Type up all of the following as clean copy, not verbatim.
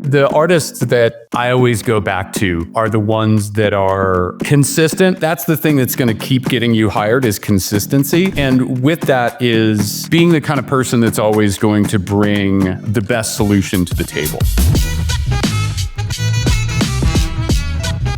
The artists that I always go back to are the ones that are consistent. That's the thing that's going to keep getting you hired is consistency. And with that is being the kind of person that's always going to bring the best solution to the table.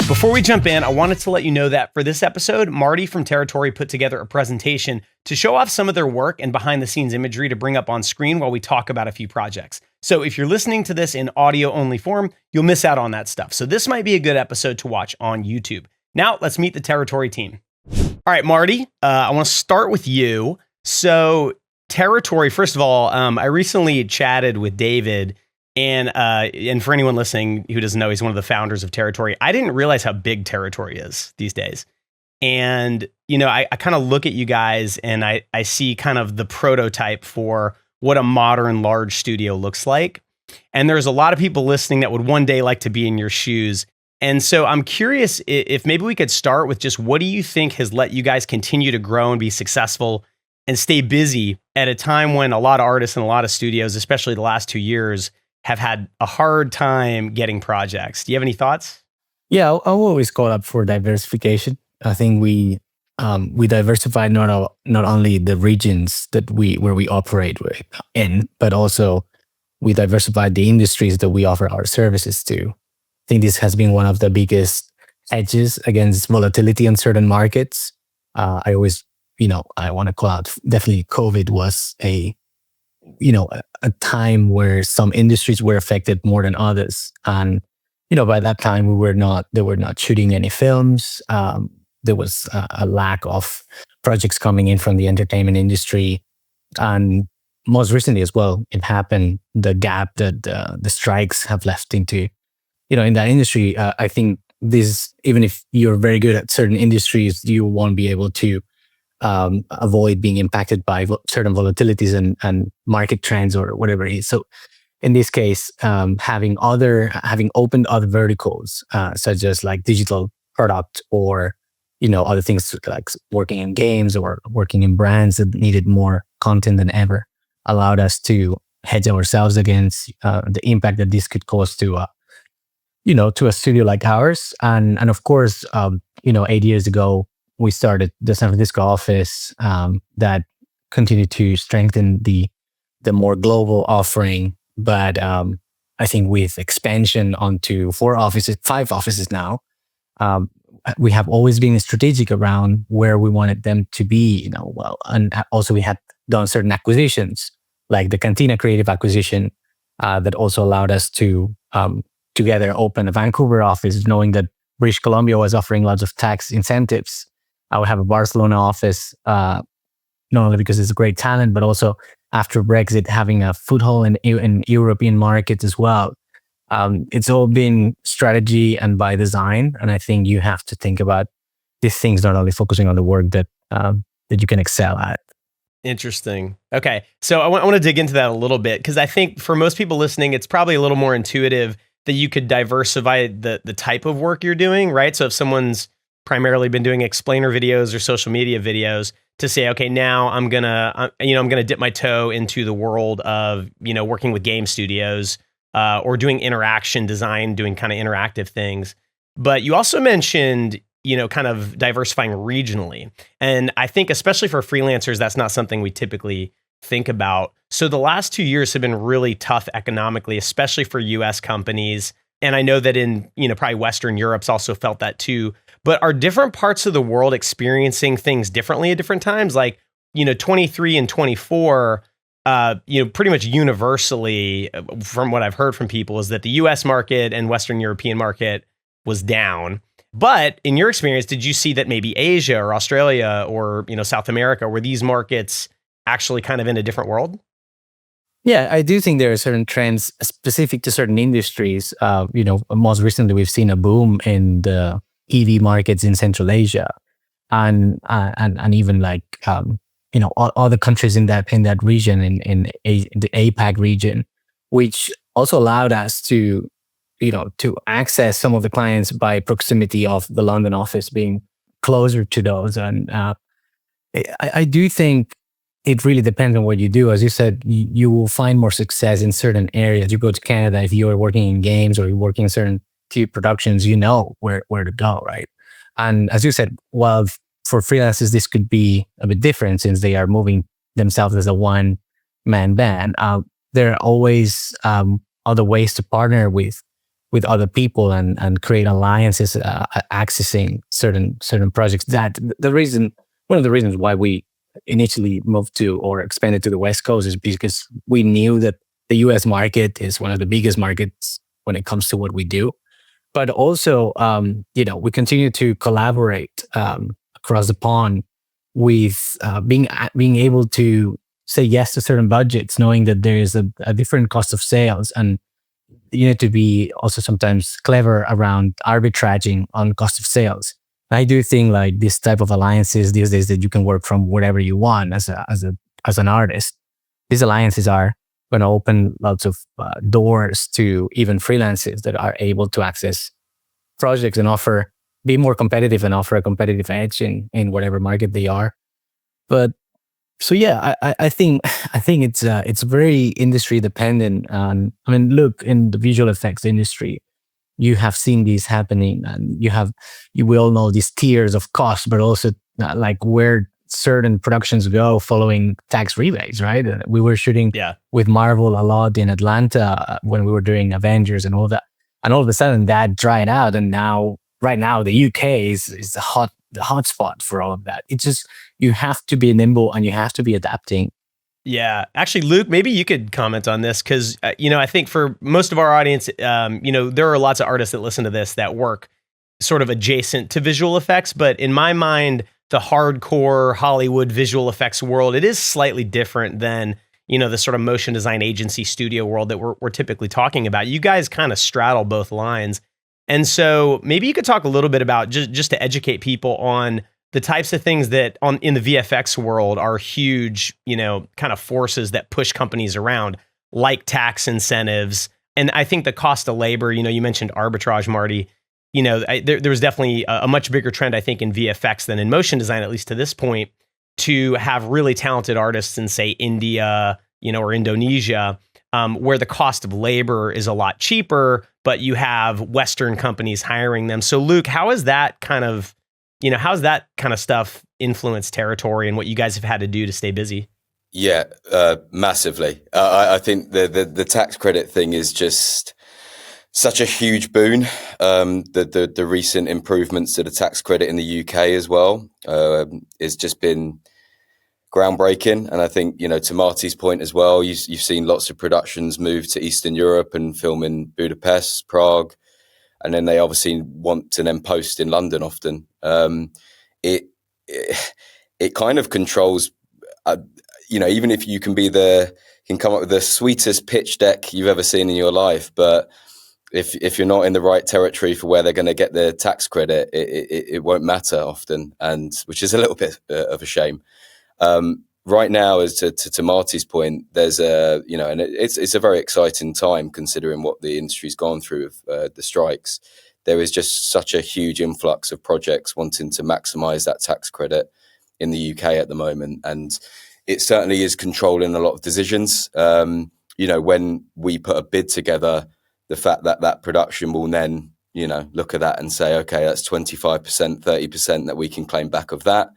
Before we jump in, I wanted to let you know that for this episode, Marti from Territory put together a presentation to show off some of their work and behind the scenes imagery to bring up on screen while we talk about a few projects. So if you're listening to this in audio only form, you'll miss out on that stuff. So this might be a good episode to watch on YouTube. Now let's meet the Territory team. All right, Marti, I want to start with you. So Territory, first of all, I recently chatted with David. And for anyone listening who doesn't know, he's one of the founders of Territory. I didn't realize how big Territory is these days. And, you know, I kind of look at you guys and I see kind of the prototype for what a modern large studio looks like. And there's a lot of people listening that would one day like to be in your shoes. And so I'm curious if maybe we could start with just what do you think has let you guys continue to grow and be successful and stay busy at a time when a lot of artists and a lot of studios, especially the last 2 years, have had a hard time getting projects. Do you have any thoughts? Yeah, I'll always call up for diversification. I think we diversify not only the regions where we operate in, but also we diversify the industries that we offer our services to. I think this has been one of the biggest edges against volatility in certain markets. I always, I want to call out definitely COVID was a time where some industries were affected more than others. And, by that time they were not shooting any films. There was a lack of projects coming in from the entertainment industry. And most recently as well, it happened, the gap that the strikes have left into, in that industry. I think this, even if you're very good at certain industries, you won't be able to avoid being impacted by certain volatilities and market trends or whatever it is. So in this case, having opened other verticals, such as like digital product or, other things like working in games or working in brands that needed more content than ever, allowed us to hedge ourselves against the impact that this could cause to a studio like ours. And of course, 8 years ago, we started the San Francisco office that continued to strengthen the more global offering. But I think with expansion onto 5 offices now, we have always been strategic around where we wanted them to be. And also we had done certain acquisitions, like the Cantina Creative acquisition, that also allowed us to together open a Vancouver office, knowing that British Columbia was offering lots of tax incentives. I would have a Barcelona office, not only because it's a great talent, but also after Brexit, having a foothold in European markets as well. It's all been strategy and by design. And I think you have to think about these things, not only focusing on the work that you can excel at. Interesting. Okay. So I want to dig into that a little bit, because I think for most people listening, it's probably a little more intuitive that you could diversify the type of work you're doing, right? So if someone's primarily been doing explainer videos or social media videos, to say, okay, now I'm gonna dip my toe into the world of, working with game studios, or doing interaction design, doing kind of interactive things. But you also mentioned, kind of diversifying regionally. And I think especially for freelancers, that's not something we typically think about. So the last 2 years have been really tough economically, especially for US companies. And I know that in, probably Western Europe's also felt that too. But are different parts of the world experiencing things differently at different times? Like, 23 and 24, pretty much universally, from what I've heard from people, is that the US market and Western European market was down. But in your experience, did you see that maybe Asia or Australia or, South America, were these markets actually kind of in a different world? Yeah, I do think there are certain trends specific to certain industries. Most recently, we've seen a boom in the EV markets in Central Asia, and even like all the countries in that region in the APAC region, which also allowed us to access some of the clients by proximity of the London office being closer to those. And I do think it really depends on what you do. As you said, you will find more success in certain areas. You go to Canada, if you are working in games or you're working in certain TV productions, you know where to go, right? And as you said, well, for freelancers, this could be a bit different since they are moving themselves as a one-man band. There are always other ways to partner with other people and create alliances, accessing certain projects. That one of the reasons why we initially moved to or expanded to the West Coast is because we knew that the US market is one of the biggest markets when it comes to what we do. But also, we continue to collaborate across the pond with being able to say yes to certain budgets, knowing that there is a different cost of sales, and you need to be also sometimes clever around arbitraging on cost of sales. I do think like this type of alliances these days that you can work from wherever you want as an artist. These alliances are going to open lots of doors to even freelancers that are able to access projects and be more competitive and offer a competitive edge in whatever market they are. But so yeah, I think it's very industry dependent. Look, in the visual effects industry, you have seen these happening, and you will know these tiers of cost, but also like where certain productions go following tax rebates, right? We were shooting with Marvel a lot in Atlanta when we were doing Avengers and all that, and all of a sudden that dried out, and right now the UK is the hot spot for all of that. It's just you have to be nimble and you have to be adapting. Yeah. Actually, Luke, maybe you could comment on this because, I think for most of our audience, there are lots of artists that listen to this that work sort of adjacent to visual effects. But in my mind, the hardcore Hollywood visual effects world, it is slightly different than, the sort of motion design agency studio world that we're typically talking about. You guys kind of straddle both lines. And so maybe you could talk a little bit about just to educate people on the types of things that in the VFX world are huge, kind of forces that push companies around, like tax incentives. And I think the cost of labor, you mentioned arbitrage, Marti. There was definitely a much bigger trend, I think, in VFX than in motion design, at least to this point, to have really talented artists in, say, India, or Indonesia, where the cost of labor is a lot cheaper, but you have Western companies hiring them. So, Luke, how is that kind of stuff influenced territory and what you guys have had to do to stay busy? Yeah, massively. I think the tax credit thing is just such a huge boon. The recent improvements to the tax credit in the UK as well has just been groundbreaking. And I think, to Marti's point as well, you've seen lots of productions move to Eastern Europe and film in Budapest, Prague, and then they obviously want to then post in London often. It kind of controls, even if you can come up with the sweetest pitch deck you've ever seen in your life, but if you're not in the right territory for where they're going to get the tax credit, it won't matter often, and which is a little bit of a shame. Right now, as to Marti's point, there's and it's a very exciting time considering what the industry's gone through with the strikes. There is just such a huge influx of projects wanting to maximize that tax credit in the UK at the moment, and it certainly is controlling a lot of decisions. When we put a bid together, the fact that production will then look at that and say, okay, that's 25%, 30% that we can claim back of that.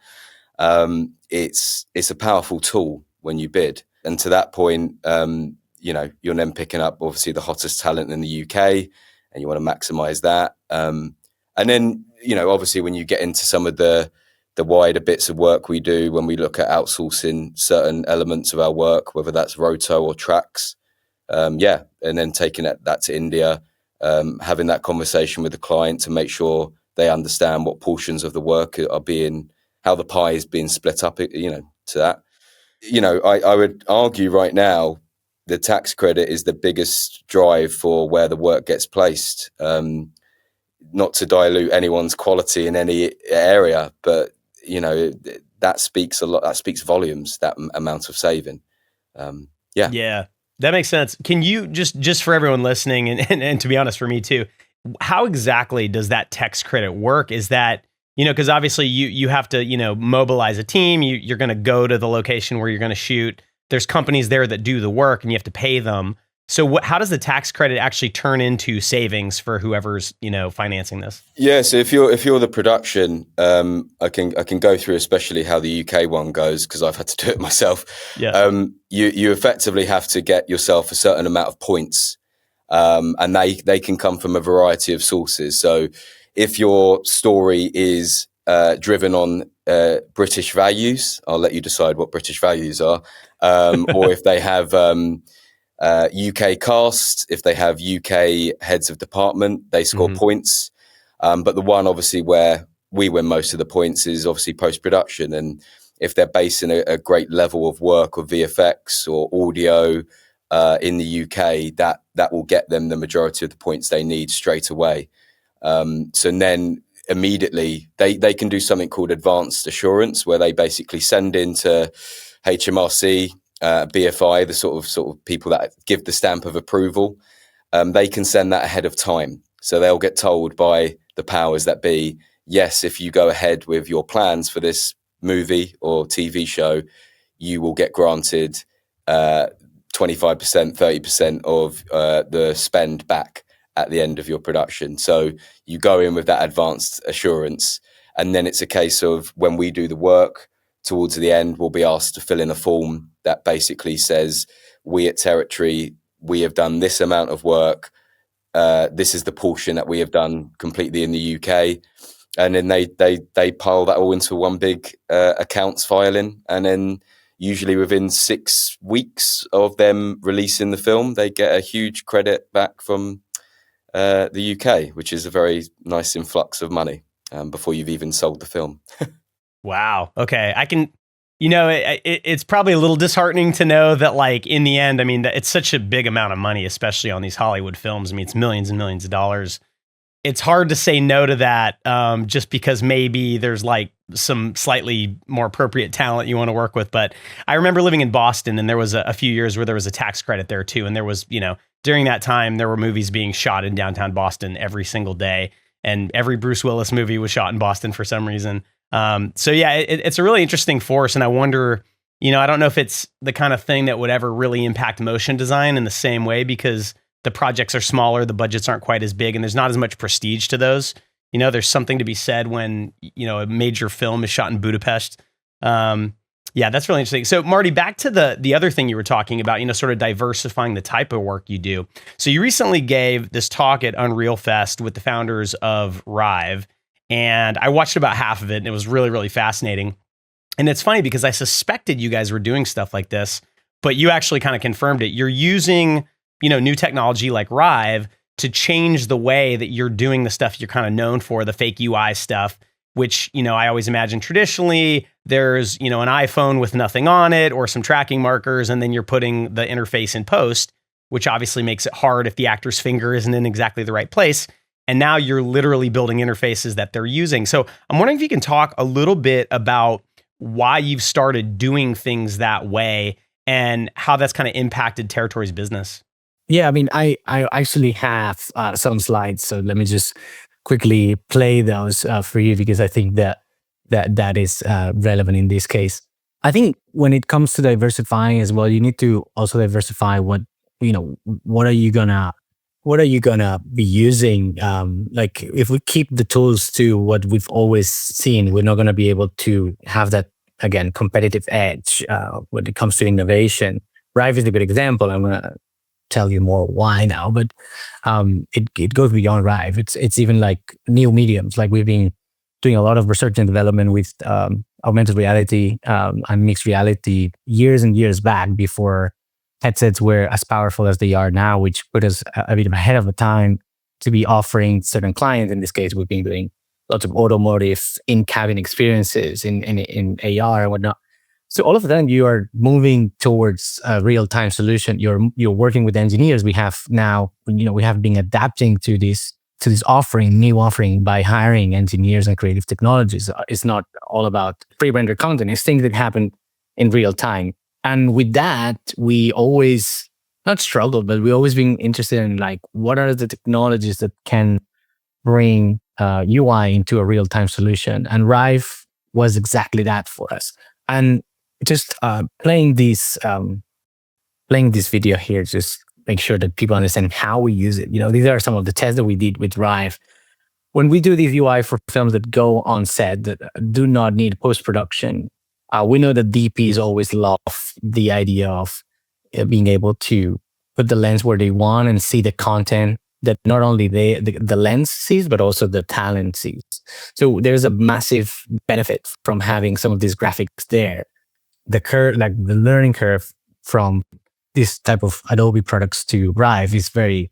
It's a powerful tool when you bid. And to that point, you're then picking up obviously the hottest talent in the UK and you want to maximize that. And then, obviously when you get into some of the wider bits of work we do, when we look at outsourcing certain elements of our work, whether that's roto or tracks, and then taking that to India, having that conversation with the client to make sure they understand what portions of the work are how the pie is being split up, to that. I would argue right now, the tax credit is the biggest drive for where the work gets placed. Not to dilute anyone's quality in any area, but, that speaks a lot, that speaks volumes, that amount of saving. Yeah, that makes sense. Can you just for everyone listening, and to be honest, for me too, how exactly does that tax credit work? Is that, because obviously you have to, mobilize a team. You're going to go to the location where you're going to shoot. There's companies there that do the work, and you have to pay them. So how does the tax credit actually turn into savings for whoever's, financing this? Yeah, so if you're the production, I can go through especially how the UK one goes, because I've had to do it myself. Yeah. You effectively have to get yourself a certain amount of points, and they can come from a variety of sources. So if your story is driven on British values, I'll let you decide what British values are, or if they have UK cast, if they have UK heads of department, they score points. But the one obviously where we win most of the points is obviously post-production. And if they're basing a great level of work or VFX or audio in the UK, that will get them the majority of the points they need straight away. So then immediately they can do something called advanced assurance, where they basically send into HMRC, BFI, the sort of people that give the stamp of approval. They can send that ahead of time. So they'll get told by the powers that be, yes, if you go ahead with your plans for this movie or TV show, you will get granted 25%, 30% of the spend back at the end of your production. So you go in with that advanced assurance, and then it's a case of when we do the work, towards the end, we'll be asked to fill in a form that basically says, we at Territory, we have done this amount of work. This is the portion that we have done completely in the UK. And then they pile that all into one big accounts filing. And then usually within 6 weeks of them releasing the film, they get a huge credit back from the UK, which is a very nice influx of money before you've even sold the film. Wow. Okay. I can, it's probably a little disheartening to know that, like, in the end, I mean, it's such a big amount of money, especially on these Hollywood films. I mean, it's millions and millions of dollars. It's hard to say no to that, just because maybe there's like some slightly more appropriate talent you want to work with. But I remember living in Boston, and there was a few years where there was a tax credit there too. And there was, during that time, there were movies being shot in downtown Boston every single day. And every Bruce Willis movie was shot in Boston for some reason. So yeah, it's a really interesting force. And I wonder, I don't know if it's the kind of thing that would ever really impact motion design in the same way, because the projects are smaller, the budgets aren't quite as big, and there's not as much prestige to those. There's something to be said when, a major film is shot in Budapest. Yeah, that's really interesting. So Marti, back to the other thing you were talking about, sort of diversifying the type of work you do. So you recently gave this talk at Unreal Fest with the founders of Rive, and I watched about half of it, and it was really, really fascinating. And it's funny because I suspected you guys were doing stuff like this, but you actually kind of confirmed it. You're using, new technology like Rive to change the way that you're doing the stuff you're kind of known for, the fake UI stuff, which, I always imagine traditionally there's, an iPhone with nothing on it or some tracking markers, and then you're putting the interface in post, which obviously makes it hard if the actor's finger isn't in exactly the right place. And now you're literally building interfaces that they're using. So I'm wondering if you can talk a little bit about why you've started doing things that way and how that's kind of impacted Territory's business. Yeah, I mean, I actually have some slides, so let me just quickly play those for you, because I think that is relevant in this case. I think when it comes to diversifying as well, you need to also diversify what are you gonna be using. Like, if we keep the tools to what we've always seen, we're not gonna be able to have that, again, competitive edge when it comes to innovation. Rive is a good example. I'm gonna tell you more why now, but it goes beyond Rive. It's even like new mediums. Like, we've been doing a lot of research and development with augmented reality and mixed reality years and years back, before headsets were as powerful as they are now, which put us a bit ahead of the time to be offering certain clients. In this case, we've been doing lots of automotive in-cabin experiences in AR and whatnot. So all of a sudden, you are moving towards a real-time solution. You're working with engineers. We have now, we have been adapting to this new offering by hiring engineers and creative technologies. It's not all about pre-rendered content. It's things that happen in real time. And with that, we always not struggled, but we always been interested in, like, what are the technologies that can bring UI into a real-time solution. And Rive was exactly that for us. And just playing this video here, just make sure that people understand how we use it. These are some of the tests that we did with Rive. When we do this UI for films that go on set that do not need post-production, we know that DPs always love the idea of being able to put the lens where they want and see the content that not only the lens sees, but also the talent sees. So there's a massive benefit from having some of these graphics there. The curve, like the learning curve from this type of Adobe products to Rive is very,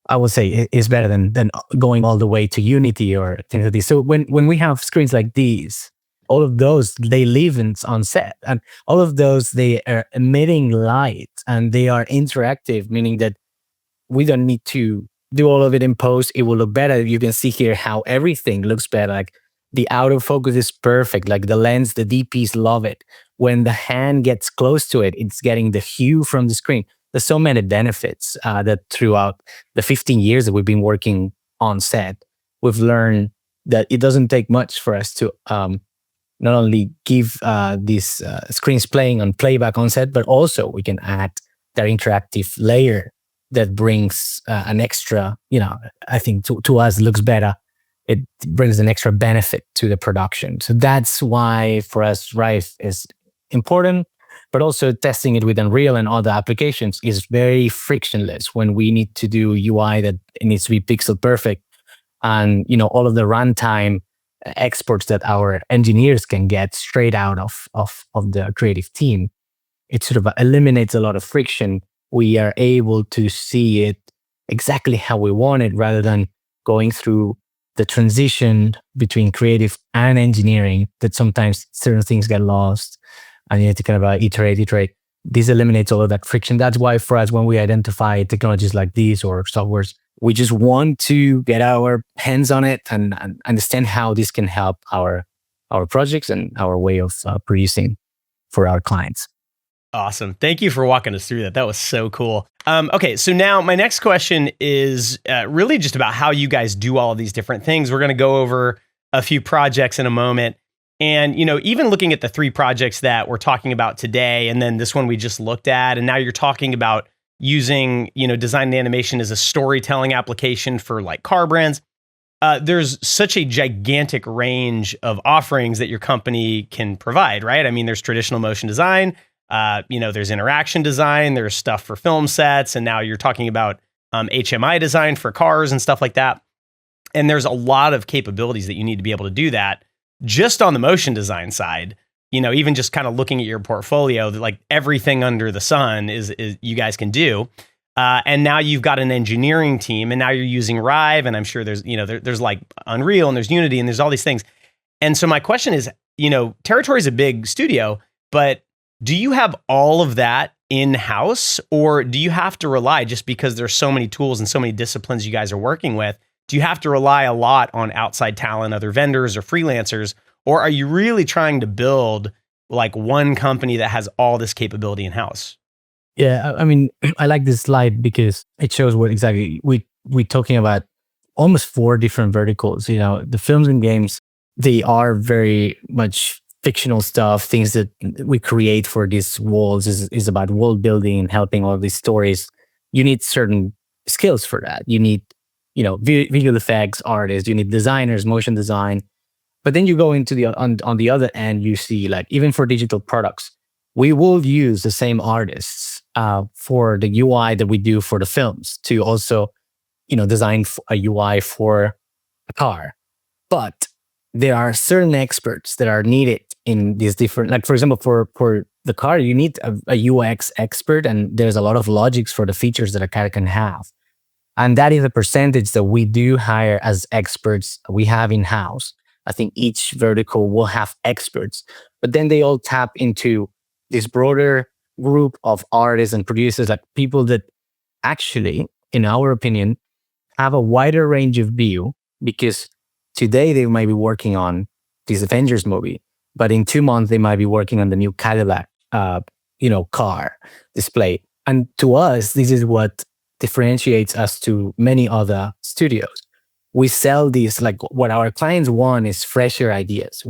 I would say, is better than going all the way to Unity or things like this. So when we have screens like these, all of those, they live on set, and all of those, they are emitting light and they are interactive, meaning that we don't need to do all of it in post. It will look better. You can see here how everything looks better. Like the out of focus is perfect. Like the lens, the DPs love it. When the hand gets close to it, it's getting the hue from the screen. There's so many benefits that throughout the 15 years that we've been working on set, we've learned that it doesn't take much for us to not only give these screens playing on playback on set, but also we can add that interactive layer that brings an extra, I think to us looks better. It brings an extra benefit to the production. So that's why for us, Rive is important, but also testing it with Unreal and other applications is very frictionless when we need to do UI that it needs to be pixel perfect. And, all of the runtime exports that our engineers can get straight out of the creative team, it sort of eliminates a lot of friction. We are able to see it exactly how we want it rather than going through the transition between creative and engineering that sometimes certain things get lost and you need to kind of iterate. This eliminates all of that friction. That's why for us, when we identify technologies like these or softwares, we just want to get our hands on it and understand how this can help our projects and our way of producing for our clients. Awesome. Thank you for walking us through that. That was so cool. Okay, so now my next question is really just about how you guys do all of these different things. We're going to go over a few projects in a moment. And, even looking at the 3 projects that we're talking about today, and then this one we just looked at, and now you're talking about using, design and animation as a storytelling application for like car brands. There's such a gigantic range of offerings that your company can provide, right? I mean, there's traditional motion design, there's interaction design, there's stuff for film sets, and now you're talking about HMI design for cars and stuff like that. And there's a lot of capabilities that you need to be able to do that just on the motion design side. Even just kind of looking at your portfolio, like everything under the sun is you guys can do. And now you've got an engineering team, and now you're using Rive, and I'm sure there's, there's like Unreal and there's Unity and there's all these things. And so my question is, Territory is a big studio, but do you have all of that in-house, or do you have to rely, just because there's so many tools and so many disciplines you guys are working with, do you have to rely a lot on outside talent, other vendors or freelancers, or are you really trying to build like one company that has all this capability in-house? Yeah, I mean, I like this slide because it shows what exactly we're talking about. Almost 4 different verticals. The films and games, they are very much fictional stuff, things that we create for these worlds is about world building and helping all these stories. You need certain skills for that. You need, visual effects artists, you need designers, motion design. But then you go into on the other end, you see like even for digital products, we will use the same artists for the UI that we do for the films to also, design a UI for a car. But there are certain experts that are needed in these different, like for example, for the car, you need a UX expert, and there's a lot of logics for the features that a car can have. And that is a percentage that we do hire as experts we have in-house. I think each vertical will have experts, but then they all tap into this broader group of artists and producers, like people that actually, in our opinion, have a wider range of view, because today they might be working on this Avengers movie, but in 2 months they might be working on the new Cadillac, car display. And to us, this is what differentiates us to many other studios. we sell these, like what our clients want is fresher ideas.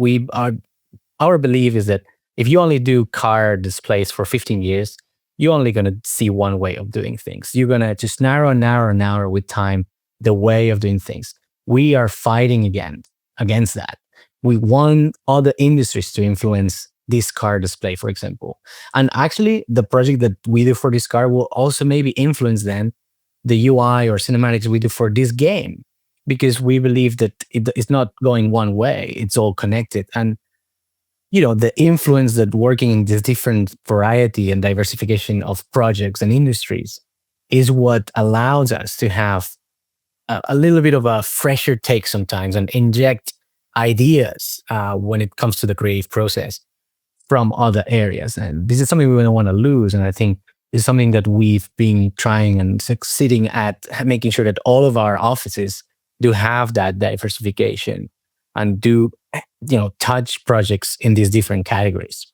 Our belief is that if you only do car displays for 15 years, you're only going to see one way of doing things. You're going to just narrow with time the way of doing things. We are fighting against that. We want other industries to influence this car display, for example. And actually, the project that we do for this car will also maybe influence then the UI or cinematics we do for this game, because we believe that it's not going one way, it's all connected. And the influence that working in this different variety and diversification of projects and industries is what allows us to have a little bit of a fresher take sometimes and inject ideas when it comes to the creative process from other areas. And this is something we don't want to lose. And I think it's something that we've been trying and succeeding at, making sure that all of our offices do have that diversification and do touch projects in these different categories.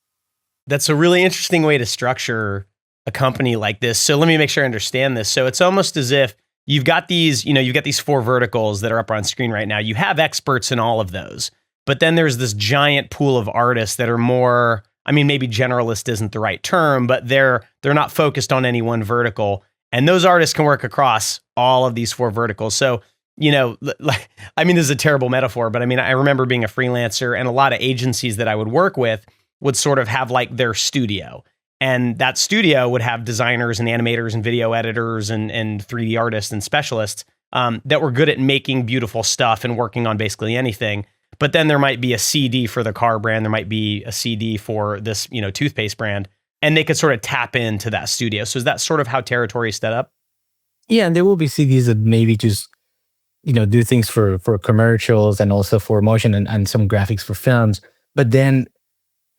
That's a really interesting way to structure a company like this. So let me make sure I understand this. So it's almost as if you've got these 4 verticals that are up on screen right now. You have experts in all of those, but then there's this giant pool of artists that are more, maybe generalist isn't the right term, but they're not focused on any one vertical. And those artists can work across all of these 4 verticals. So this is a terrible metaphor, but I remember being a freelancer, and a lot of agencies that I would work with would sort of have like their studio, and that studio would have designers and animators and video editors and 3D artists and specialists that were good at making beautiful stuff and working on basically anything. But then there might be a CD for the car brand. There might be a CD for this, toothpaste brand, and they could sort of tap into that studio. So is that sort of how Territory is set up? Yeah. And there will be CDs that maybe just do things for commercials and also for motion and some graphics for films. But then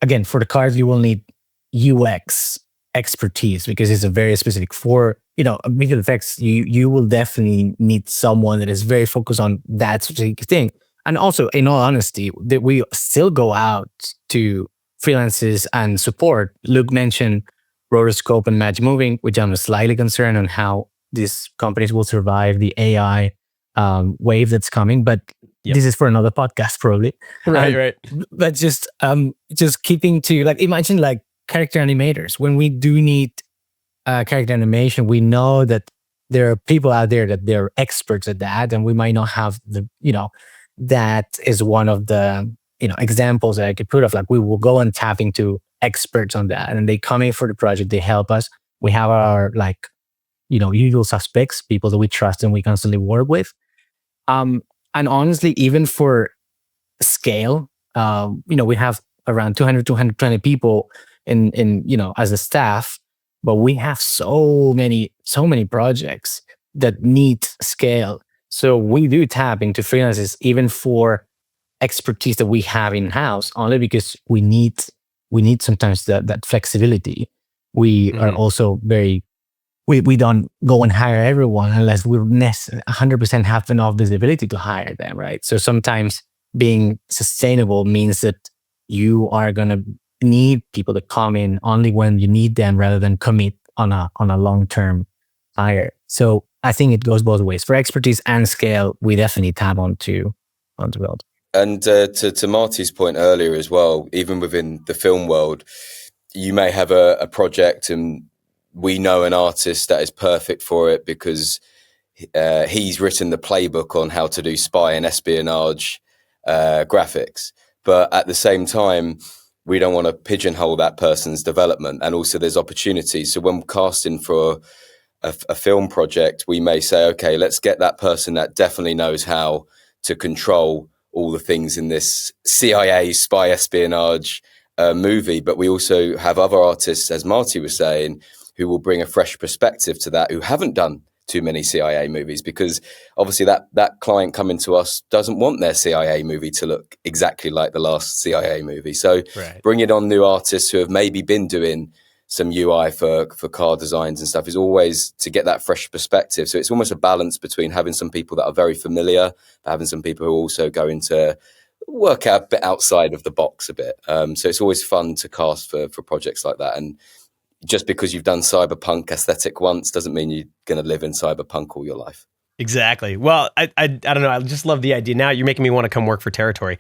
again, for the cars, you will need UX expertise because it's a very specific. For visual effects, you will definitely need someone that is very focused on that specific thing. And also, in all honesty, that we still go out to freelancers and support. Luke mentioned Rotoscope and Magic Moving, which I'm slightly concerned on how these companies will survive the AI wave that's coming, but this is for another podcast probably. Right. But just keeping to, like, imagine like character animators. When we do need character animation, we know that there are people out there that they're experts at that, and we might not have that is one of the examples that I could put of, like, we will go and tap into experts on that, and they come in for the project, they help us. We have our usual suspects, people that we trust and we constantly work with. And honestly, even for scale, we have around 200, 220 people in as a staff, but we have so many projects that need scale. So we do tap into freelancers even for expertise that we have in-house, only because we need sometimes that flexibility. We are also very, we don't go and hire everyone unless we're 100% have enough visibility to hire them, right? So sometimes being sustainable means that you are going to need people to come in only when you need them, rather than commit on a long-term hire. So I think it goes both ways. For expertise and scale, we definitely tap onto build. And to Marti's point earlier as well, even within the film world, you may have a project and we know an artist that is perfect for it because he's written the playbook on how to do spy and espionage graphics. But at the same time, we don't want to pigeonhole that person's development. And also there's opportunities. So when casting for a film project, we may say, okay, let's get that person that definitely knows how to control all the things in this CIA spy espionage movie. But we also have other artists, as Marti was saying, who will bring a fresh perspective to that, who haven't done too many CIA movies, because obviously that client coming to us doesn't want their CIA movie to look exactly like the last CIA movie. So bringing on new artists who have maybe been doing some UI for car designs and stuff is always to get that fresh perspective. So it's almost a balance between having some people that are very familiar, but having some people who are also going to work out a bit outside of the box a bit. So it's always fun to cast for projects like that. And just because you've done cyberpunk aesthetic once doesn't mean you're going to live in cyberpunk all your life. Exactly. Well, I don't know. I just love the idea. Now you're making me want to come work for Territory.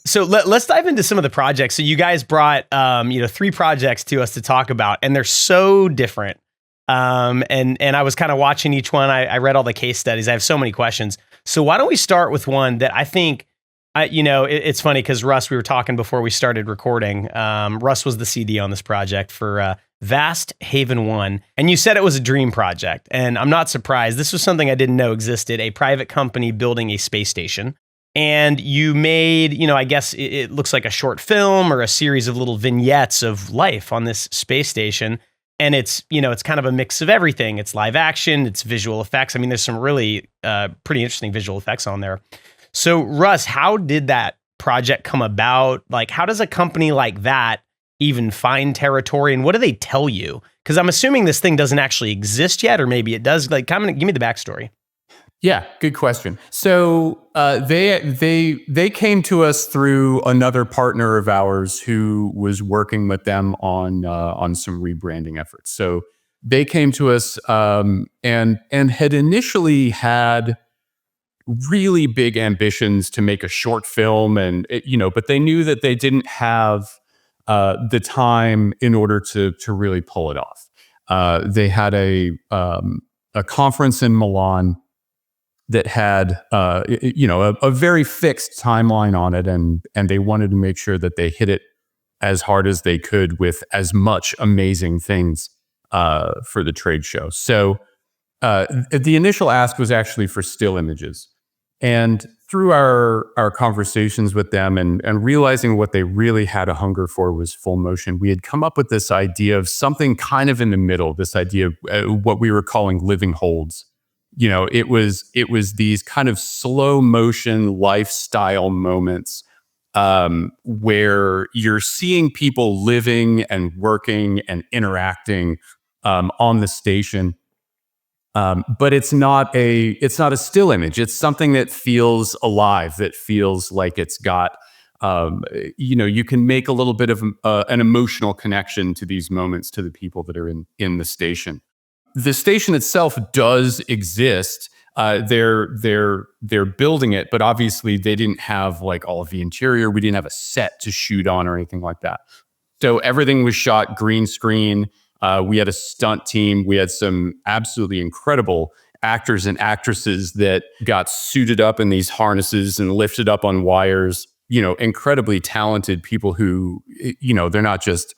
So let's dive into some of the projects. So you guys brought 3 projects to us to talk about, and they're so different. And I was kind of watching each one. I read all the case studies. I have so many questions. So why don't we start with one that I think, it's funny because Russ, we were talking before we started recording. Russ was the CD on this project for Vast Haven 1. And you said it was a dream project. And I'm not surprised. This was something I didn't know existed, a private company building a space station. And you made, I guess it looks like a short film or a series of little vignettes of life on this space station. And it's kind of a mix of everything. It's live action, it's visual effects. I mean, there's some really pretty interesting visual effects on there. So Russ, how did that project come about? Like, how does a company like that even find Territory, and what do they tell you? Because I'm assuming this thing doesn't actually exist yet, or maybe it does. Like, give me the backstory. Yeah, good question. So they came to us through another partner of ours who was working with them on some rebranding efforts. So they came to us and had initially had really big ambitions to make a short film, but they knew that they didn't have the time in order to really pull it off. They had a conference in Milan that had a very fixed timeline on it, and they wanted to make sure that they hit it as hard as they could with as much amazing things for the trade show. So the initial ask was actually for still images. And through our conversations with them and realizing what they really had a hunger for was full motion, we had come up with this idea of something kind of in the middle, this idea of what we were calling living holds. It was these kind of slow motion lifestyle moments where you're seeing people living and working and interacting on the station. But it's not a still image. It's something that feels alive, that feels like it's got, you can make a little bit of an emotional connection to these moments, to the people that are in the station. The station itself does exist. They're building it, but obviously they didn't have like all of the interior. We didn't have a set to shoot on or anything like that. So everything was shot green screen. We had a stunt team. We had some absolutely incredible actors and actresses that got suited up in these harnesses and lifted up on wires. Incredibly talented people who, they're not just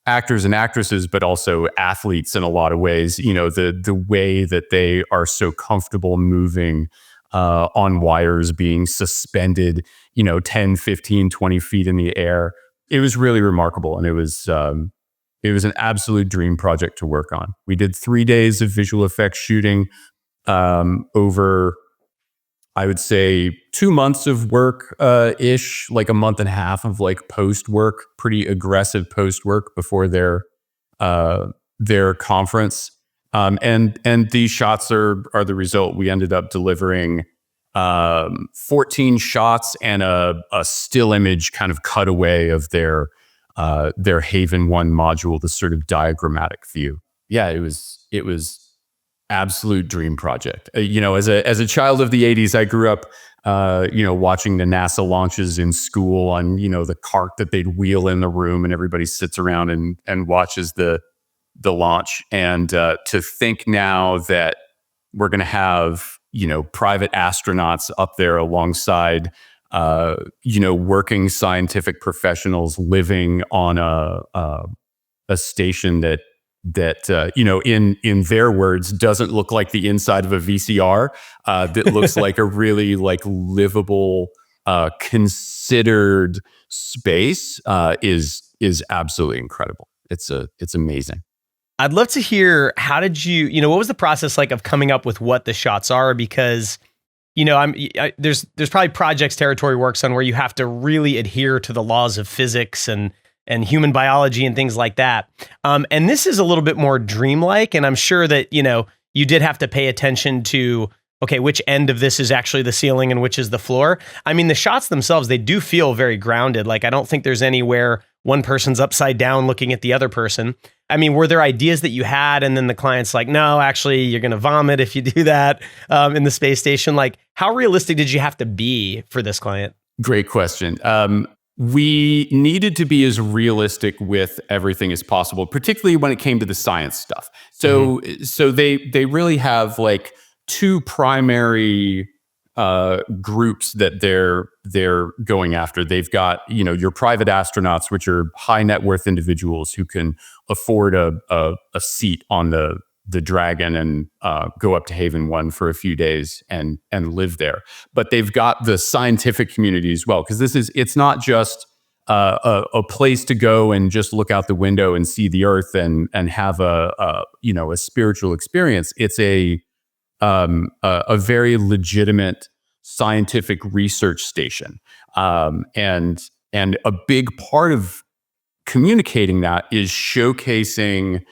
actors and actresses, but also athletes in a lot of ways. The way that they are so comfortable moving on wires, being suspended, 10, 15, 20 feet in the air. It was really remarkable. And it was an absolute dream project to work on. We did 3 days of visual effects shooting over, I would say, 2 months of work ish, like a month and a half of like post work, pretty aggressive post work before their conference. And these shots are the result. We ended up delivering 14 shots and a still image kind of cutaway of their Haven 1 module, the sort of diagrammatic view. Yeah, it was absolute dream project. As a child of the 80s, I grew up watching the NASA launches in school on, the cart that they'd wheel in the room and everybody sits around and watches the launch. And to think now that we're going to have, private astronauts up there alongside working scientific professionals living on a station that in their words doesn't look like the inside of a VCR, that looks like a really like livable, considered space, is absolutely incredible. It's amazing. I'd love to hear, how did you, what was the process like of coming up with what the shots are? Because there's probably projects Territory works on where you have to really adhere to the laws of physics and human biology and things like that. And this is a little bit more dreamlike. And I'm sure that, you did have to pay attention to, okay, which end of this is actually the ceiling and which is the floor. I mean, the shots themselves, they do feel very grounded. Like, I don't think there's anywhere one person's upside down looking at the other person. I mean, were there ideas that you had and then the client's like, no, actually, you're going to vomit if you do that in the space station? Like, how realistic did you have to be for this client? Great question. We needed to be as realistic with everything as possible, particularly when it came to the science stuff. So they really have like two primary groups that they're going after. They've got, your private astronauts, which are high net worth individuals who can afford a seat on the Dragon and go up to Haven 1 for a few days and live there. But they've got the scientific community as well, because it's not just a place to go and just look out the window and see the Earth and have a spiritual experience. It's a very legitimate scientific research station, and a big part of communicating that is showcasing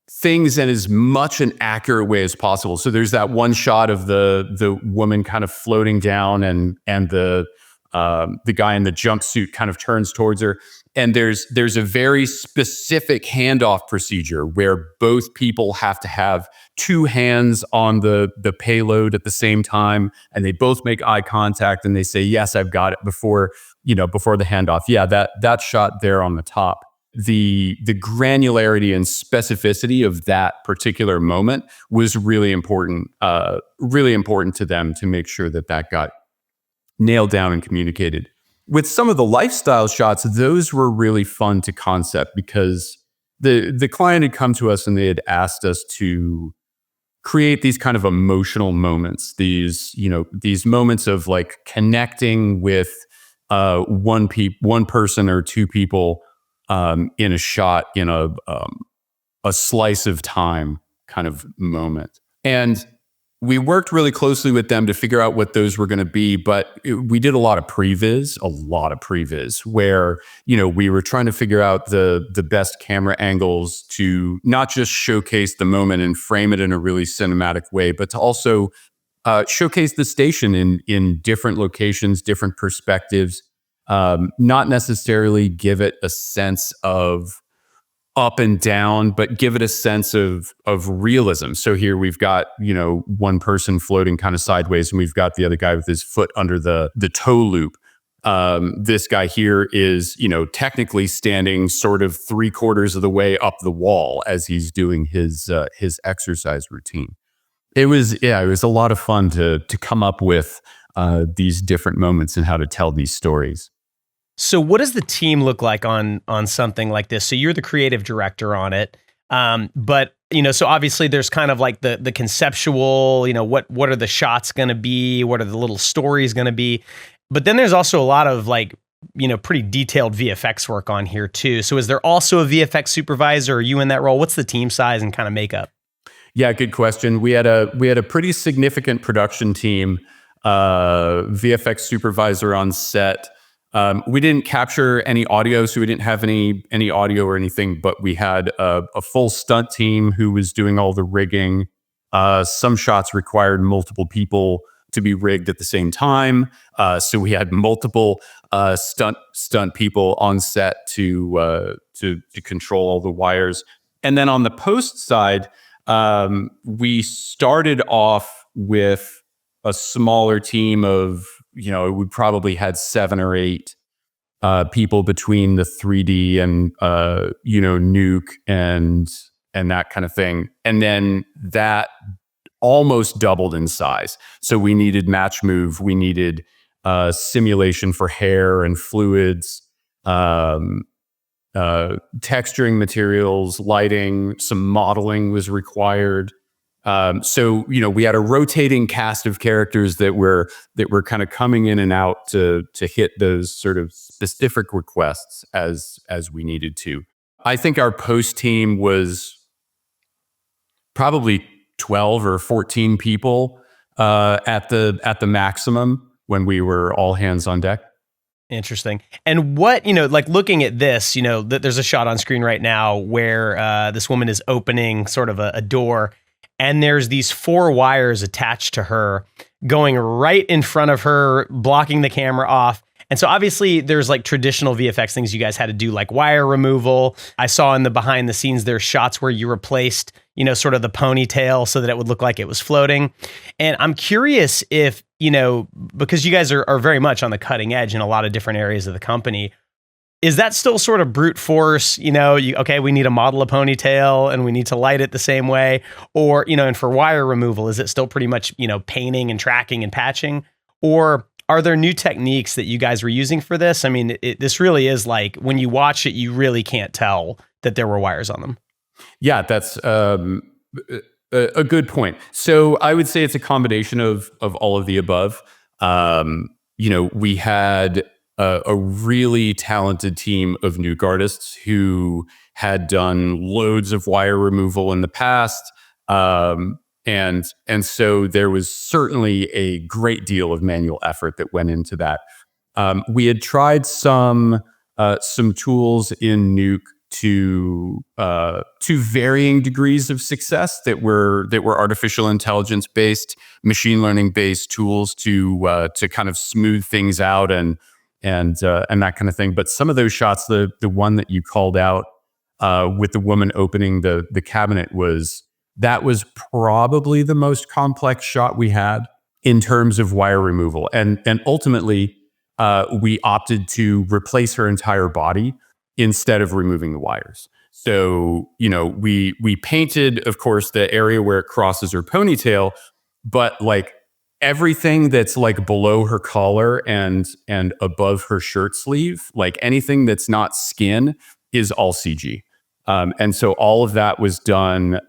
things in as much an accurate way as possible. So there's that one shot of the woman kind of floating down, and the guy in the jumpsuit kind of turns towards her. And there's a very specific handoff procedure where both people have to have two hands on the payload at the same time, and they both make eye contact and they say, "Yes, I've got it," before the handoff. Yeah, that shot there on the top. The granularity and specificity of that particular moment was really important to them to make sure that got nailed down and communicated. With some of the lifestyle shots, those were really fun to concept because the client had come to us and they had asked us to create these kind of emotional moments, these moments of like connecting with one person or two people in a shot, in a slice of time kind of moment. And we worked really closely with them to figure out what those were going to be, but we did a lot of previs where, we were trying to figure out the best camera angles to not just showcase the moment and frame it in a really cinematic way, but to also showcase the station in different locations, different perspectives, not necessarily give it a sense of up and down, but give it a sense of realism. So here we've got, one person floating kind of sideways, and we've got the other guy with his foot under the toe loop. This guy here is, technically standing sort of 3/4 of the way up the wall as he's doing his exercise routine. It was a lot of fun to come up with these different moments and how to tell these stories. So what does the team look like on something like this? So you're the creative director on it. But, so obviously there's kind of like the conceptual, what are the shots going to be? What are the little stories going to be? But then there's also a lot of like, pretty detailed VFX work on here too. So is there also a VFX supervisor? Are you in that role? What's the team size and kind of makeup? Yeah, good question. We had a pretty significant production team, VFX supervisor on set. We didn't capture any audio, so we didn't have any audio or anything, but we had a full stunt team who was doing all the rigging. Some shots required multiple people to be rigged at the same time. So we had multiple stunt people on set to control all the wires. And then on the post side, we started off with a smaller team of, we probably had 7 or 8 people between the 3D and, nuke and that kind of thing. And then that almost doubled in size. So we needed match move. We needed simulation for hair and fluids, texturing materials, lighting, some modeling was required. So we had a rotating cast of characters that were kind of coming in and out to hit those sort of specific requests as we needed to. I think our post team was probably 12 or 14 people at the maximum when we were all hands on deck. Interesting. And what, like looking at this, there's a shot on screen right now where this woman is opening sort of a door. And there's these 4 wires attached to her going right in front of her, blocking the camera off. And so obviously there's like traditional VFX things you guys had to do, like wire removal. I saw in the behind the scenes, there's shots where you replaced, sort of the ponytail so that it would look like it was floating. And I'm curious if, because you guys are very much on the cutting edge in a lot of different areas of the company, is that still sort of brute force? Okay, we need to model a ponytail and we need to light it the same way. Or, and for wire removal, is it still pretty much, painting and tracking and patching? Or are there new techniques that you guys were using for this? I mean, this really is like when you watch it, you really can't tell that there were wires on them. Yeah, that's a good point. So I would say it's a combination of all of the above. We had a really talented team of nuke artists who had done loads of wire removal in the past. And so there was certainly a great deal of manual effort that went into that. We had tried some tools in Nuke to varying degrees of success that were artificial intelligence based, machine learning based tools to kind of smooth things out and that kind of thing. But some of those shots, the one that you called out with the woman opening the cabinet was probably the most complex shot we had in terms of wire removal. And ultimately, we opted to replace her entire body instead of removing the wires. So, we painted, of course, the area where it crosses her ponytail, but like everything that's like below her collar and above her shirt sleeve, like anything that's not skin, is all CG. And so all of that was done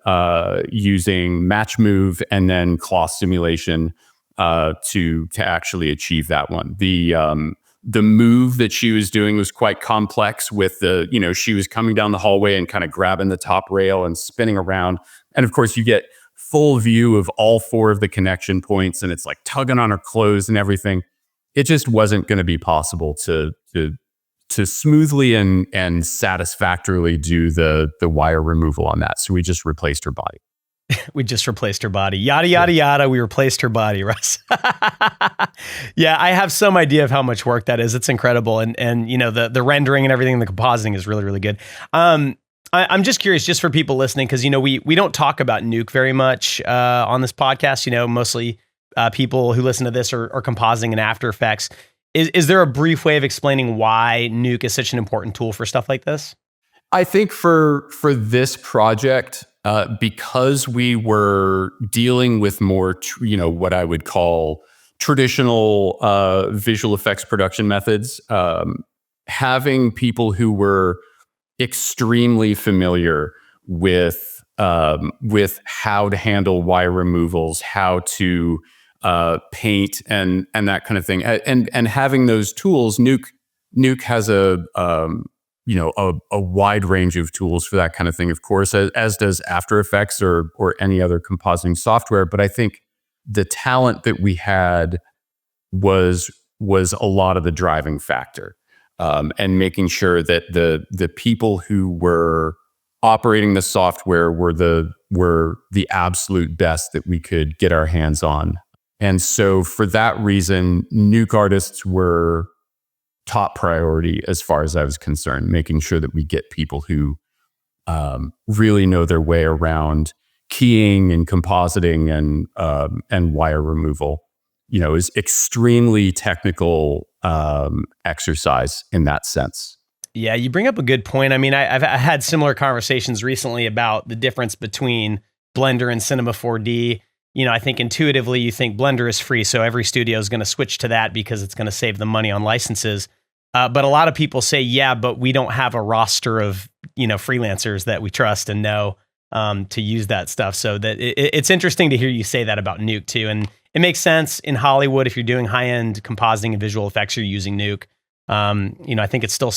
using match move and then cloth simulation to actually achieve that one. The move that she was doing was quite complex with she was coming down the hallway and kind of grabbing the top rail and spinning around. And of course you get full view of all four of the connection points and it's like tugging on her clothes and everything. It just wasn't going to be possible to smoothly and satisfactorily do the wire removal on that. So we just replaced her body. We just replaced her body. Yada, yada, yada. We replaced her body, Russ. Yeah, I have some idea of how much work that is. It's incredible. And the rendering and everything, the compositing is really, really good. I'm just curious, just for people listening, because, we don't talk about Nuke very much on this podcast. Mostly people who listen to this are compositing in After Effects. Is there a brief way of explaining why Nuke is such an important tool for stuff like this? I think for this project, because we were dealing with more, what I would call traditional visual effects production methods, having people who were extremely familiar with how to handle wire removals, how to paint and that kind of thing, and having those tools, Nuke has a wide range of tools for that kind of thing, of course, as does After Effects or any other compositing software. But I think the talent that we had was a lot of the driving factor, and making sure that the people who were operating the software were the absolute best that we could get our hands on. And so for that reason, Nuke artists were top priority as far as I was concerned, making sure that we get people who really know their way around keying and compositing and wire removal. Is extremely technical exercise in that sense. Yeah, you bring up a good point. I mean, I've had similar conversations recently about the difference between Blender and Cinema 4D. I think intuitively you think Blender is free, so every studio is going to switch to that because it's going to save them money on licenses. But a lot of people say, yeah, but we don't have a roster of freelancers that we trust and know to use that stuff. So that it's interesting to hear you say that about Nuke too, and it makes sense in Hollywood if you're doing high-end compositing and visual effects, you're using Nuke. I think it's still,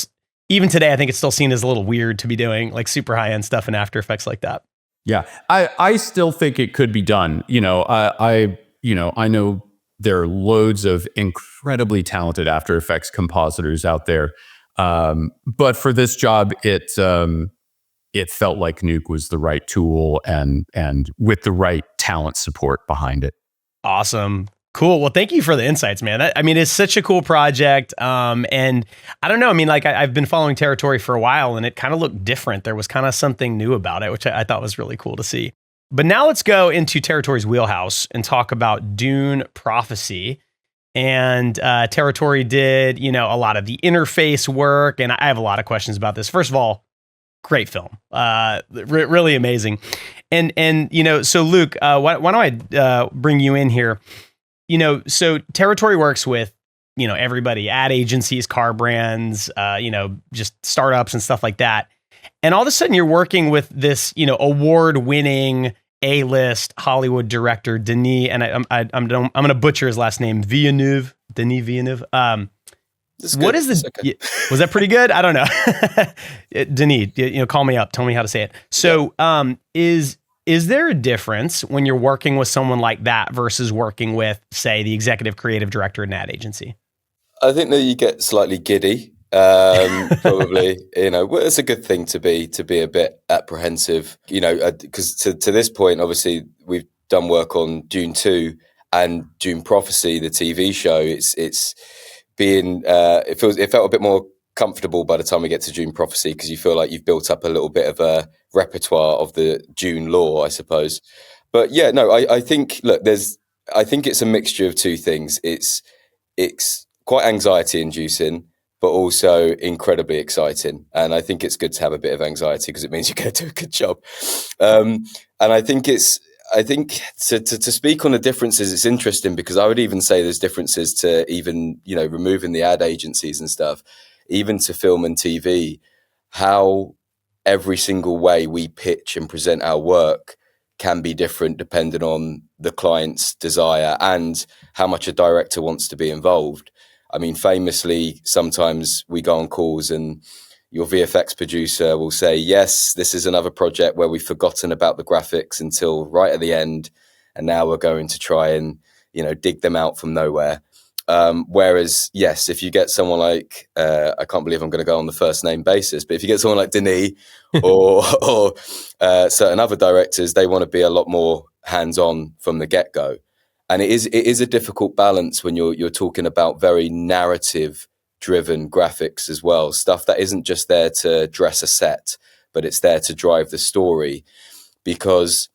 even today, I think it's still seen as a little weird to be doing like super high-end stuff in After Effects like that. Yeah, I still think it could be done. I know there are loads of incredibly talented After Effects compositors out there, but for this job, it felt like Nuke was the right tool and with the right talent support behind it. Awesome. Cool. Well, thank you for the insights, man. I mean, it's such a cool project. And I don't know. I mean, like I've been following Territory for a while and it kind of looked different. There was kind of something new about it, which I thought was really cool to see. But now let's go into Territory's wheelhouse and talk about Dune Prophecy. And Territory did, a lot of the interface work. And I have a lot of questions about this. First of all, great film. Really amazing. And so Luke, why don't I bring you in here? So Territory works with, everybody, ad agencies, car brands, just startups and stuff like that. And all of a sudden you're working with this, award-winning A-list Hollywood director, Denis, and I'm going to butcher his last name, Villeneuve, Denis Villeneuve. What is this? Okay. Was that pretty good? I don't know. Denis, call me up. Tell me how to say it. So, is there a difference when you're working with someone like that versus working with, say, the executive creative director at an ad agency? I think that you get slightly giddy. Probably, well, it's a good thing to be a bit apprehensive, because to this point, obviously, we've done work on Dune 2 and Dune Prophecy, the TV show. It's being it felt a bit more comfortable by the time we get to Dune Prophecy, because you feel like you've built up a little bit of a repertoire of the Dune lore, I suppose. But yeah, no, I think, look, I think it's a mixture of two things. It's quite anxiety inducing, but also incredibly exciting. And I think it's good to have a bit of anxiety because it means you're going to do a good job. And I think to speak on the differences, it's interesting because I would even say there's differences to even, removing the ad agencies and stuff, even to film and TV, how every single way we pitch and present our work can be different depending on the client's desire and how much a director wants to be involved. I mean, famously, sometimes we go on calls and your VFX producer will say, yes, this is another project where we've forgotten about the graphics until right at the end. And now we're going to try and, dig them out from nowhere. Whereas, yes, if you get someone like, I can't believe I'm going to go on the first name basis, but if you get someone like Denis or certain other directors, they want to be a lot more hands-on from the get-go. And it is a difficult balance when you're talking about very narrative-driven graphics as well, stuff that isn't just there to dress a set, but it's there to drive the story. Because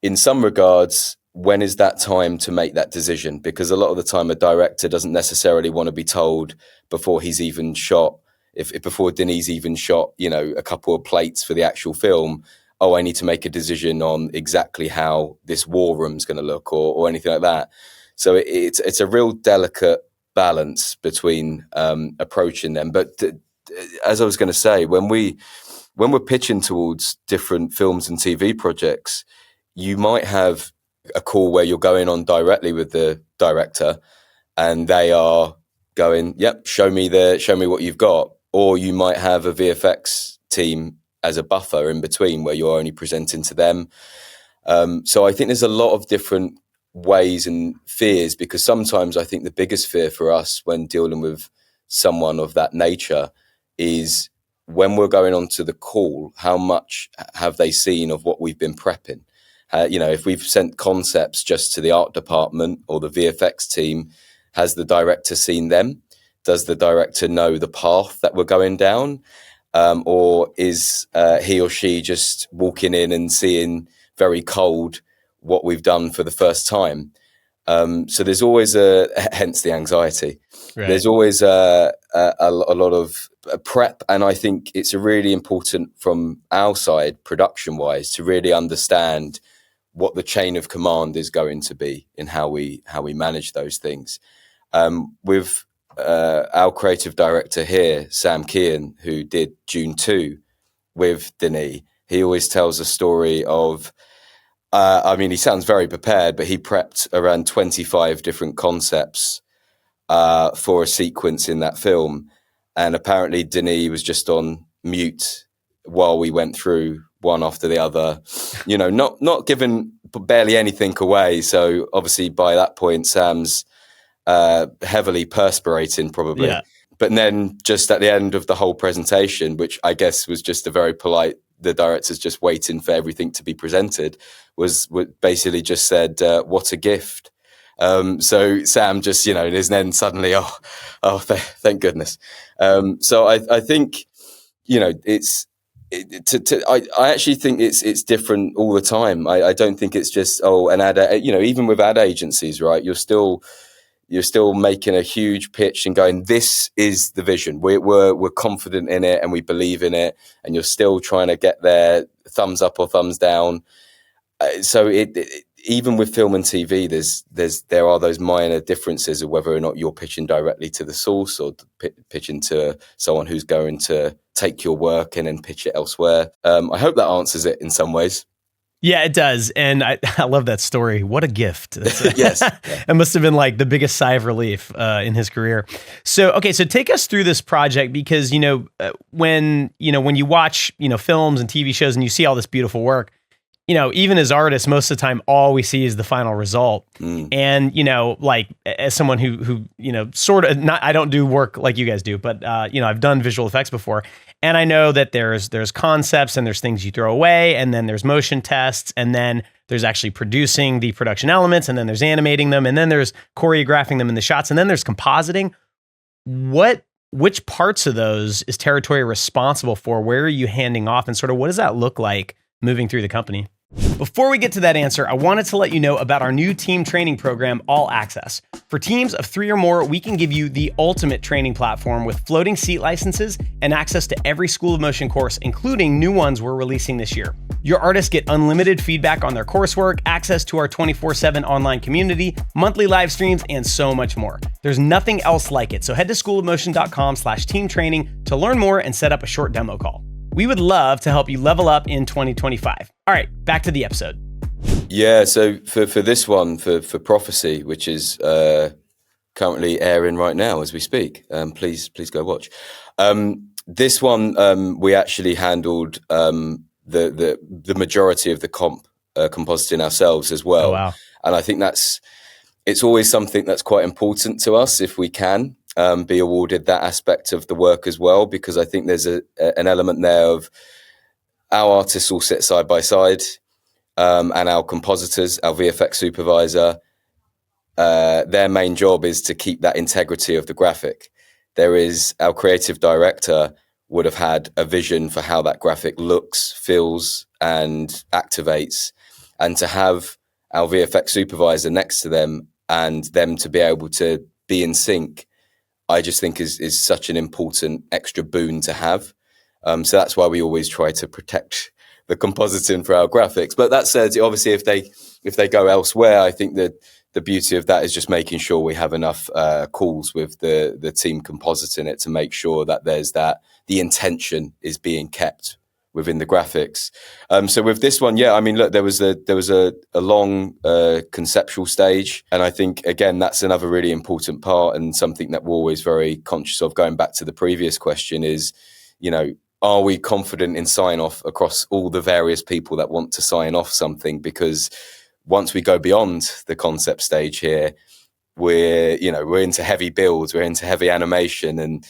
in some regards, when is that time to make that decision? Because a lot of the time, a director doesn't necessarily want to be told before he's even shot, if before Denis even shot, a couple of plates for the actual film. Oh, I need to make a decision on exactly how this war room's going to look or anything like that. So it's a real delicate balance between approaching them. But as I was going to say, when we're pitching towards different films and TV projects, you might have a call where you're going on directly with the director and they are going, yep, show me what you've got. Or you might have a VFX team as a buffer in between where you're only presenting to them. So I think there's a lot of different ways and fears, because sometimes I think the biggest fear for us when dealing with someone of that nature is when we're going on to the call, how much have they seen of what we've been prepping? If we've sent concepts just to the art department or the VFX team, has the director seen them? Does the director know the path that we're going down? Or is he or she just walking in and seeing very cold what we've done for the first time? So there's always hence the anxiety. Right. There's always a lot of prep. And I think it's really important from our side, production-wise, to really understand what the chain of command is going to be and how we manage those things. With our creative director here, Sam Kean, who did Dune 2 with Denis, he always tells a story of, he sounds very prepared, but he prepped around 25 different concepts for a sequence in that film. And apparently Denis was just on mute while we went through one after the other, not giving barely anything away. So obviously by that point, Sam's heavily perspirating probably. Yeah. But then just at the end of the whole presentation, which I guess was just a very polite, the director's just waiting for everything to be presented, was basically just said, what a gift. So Sam just, is then suddenly, thank goodness. So I think, I actually think it's different all the time. I don't think it's just an ad. Even with ad agencies, right? You're still making a huge pitch and going, "This is the vision. We're confident in it and we believe in it." And you're still trying to get their thumbs up or thumbs down. So even with film and TV, there are those minor differences of whether or not you're pitching directly to the source or pitching to someone who's going to take your work and then pitch it elsewhere. I hope that answers it in some ways. Yeah, it does. And I love that story. What a gift. Yes. It must have been like the biggest sigh of relief in his career. So take us through this project, because, when you watch, films and TV shows and you see all this beautiful work, even as artists, most of the time, all we see is the final result. And, as someone who sort of not, I don't do work like you guys do, but, I've done visual effects before. And I know that there's concepts and there's things you throw away, and then there's motion tests, and then there's actually producing the production elements, and then there's animating them, and then there's choreographing them in the shots, and then there's compositing. Which parts of those is Territory responsible for? Where are you handing off, and sort of what does that look like moving through the company? Before we get to that answer, I wanted to let you know about our new team training program, All Access. For teams of 3 or more, we can give you the ultimate training platform with floating seat licenses and access to every School of Motion course, including new ones we're releasing this year. Your artists get unlimited feedback on their coursework, access to our 24/7 online community, monthly live streams, and so much more. There's nothing else like it, so head to schoolofmotion.com/team training to learn more and set up a short demo call. We would love to help you level up in 2025. All right, back to the episode. Yeah, so for this one, for Prophecy, which is currently airing right now as we speak, please go watch. This one, we actually handled the majority of the compositing ourselves as well. Oh, wow. And I think it's always something that's quite important to us if we can be awarded that aspect of the work as well, because I think there's an element there of our artists all sit side by side, and our compositors, our VFX supervisor, their main job is to keep that integrity of the graphic. Our creative director would have had a vision for how that graphic looks, feels, and activates, and to have our VFX supervisor next to them and them to be able to be in sync, I just think is such an important extra boon to have. So that's why we always try to protect the compositing for our graphics. But that said, obviously, if they go elsewhere, I think that the beauty of that is just making sure we have enough calls with the team compositing it to make sure that the intention is being kept within the graphics. So with this one, yeah, I mean, look, there was a long conceptual stage, and I think again that's another really important part, and something that we're always very conscious of. Going back to the previous question, is are we confident in sign off across all the various people that want to sign off something? Because once we go beyond the concept stage here, we're into heavy builds, we're into heavy animation, and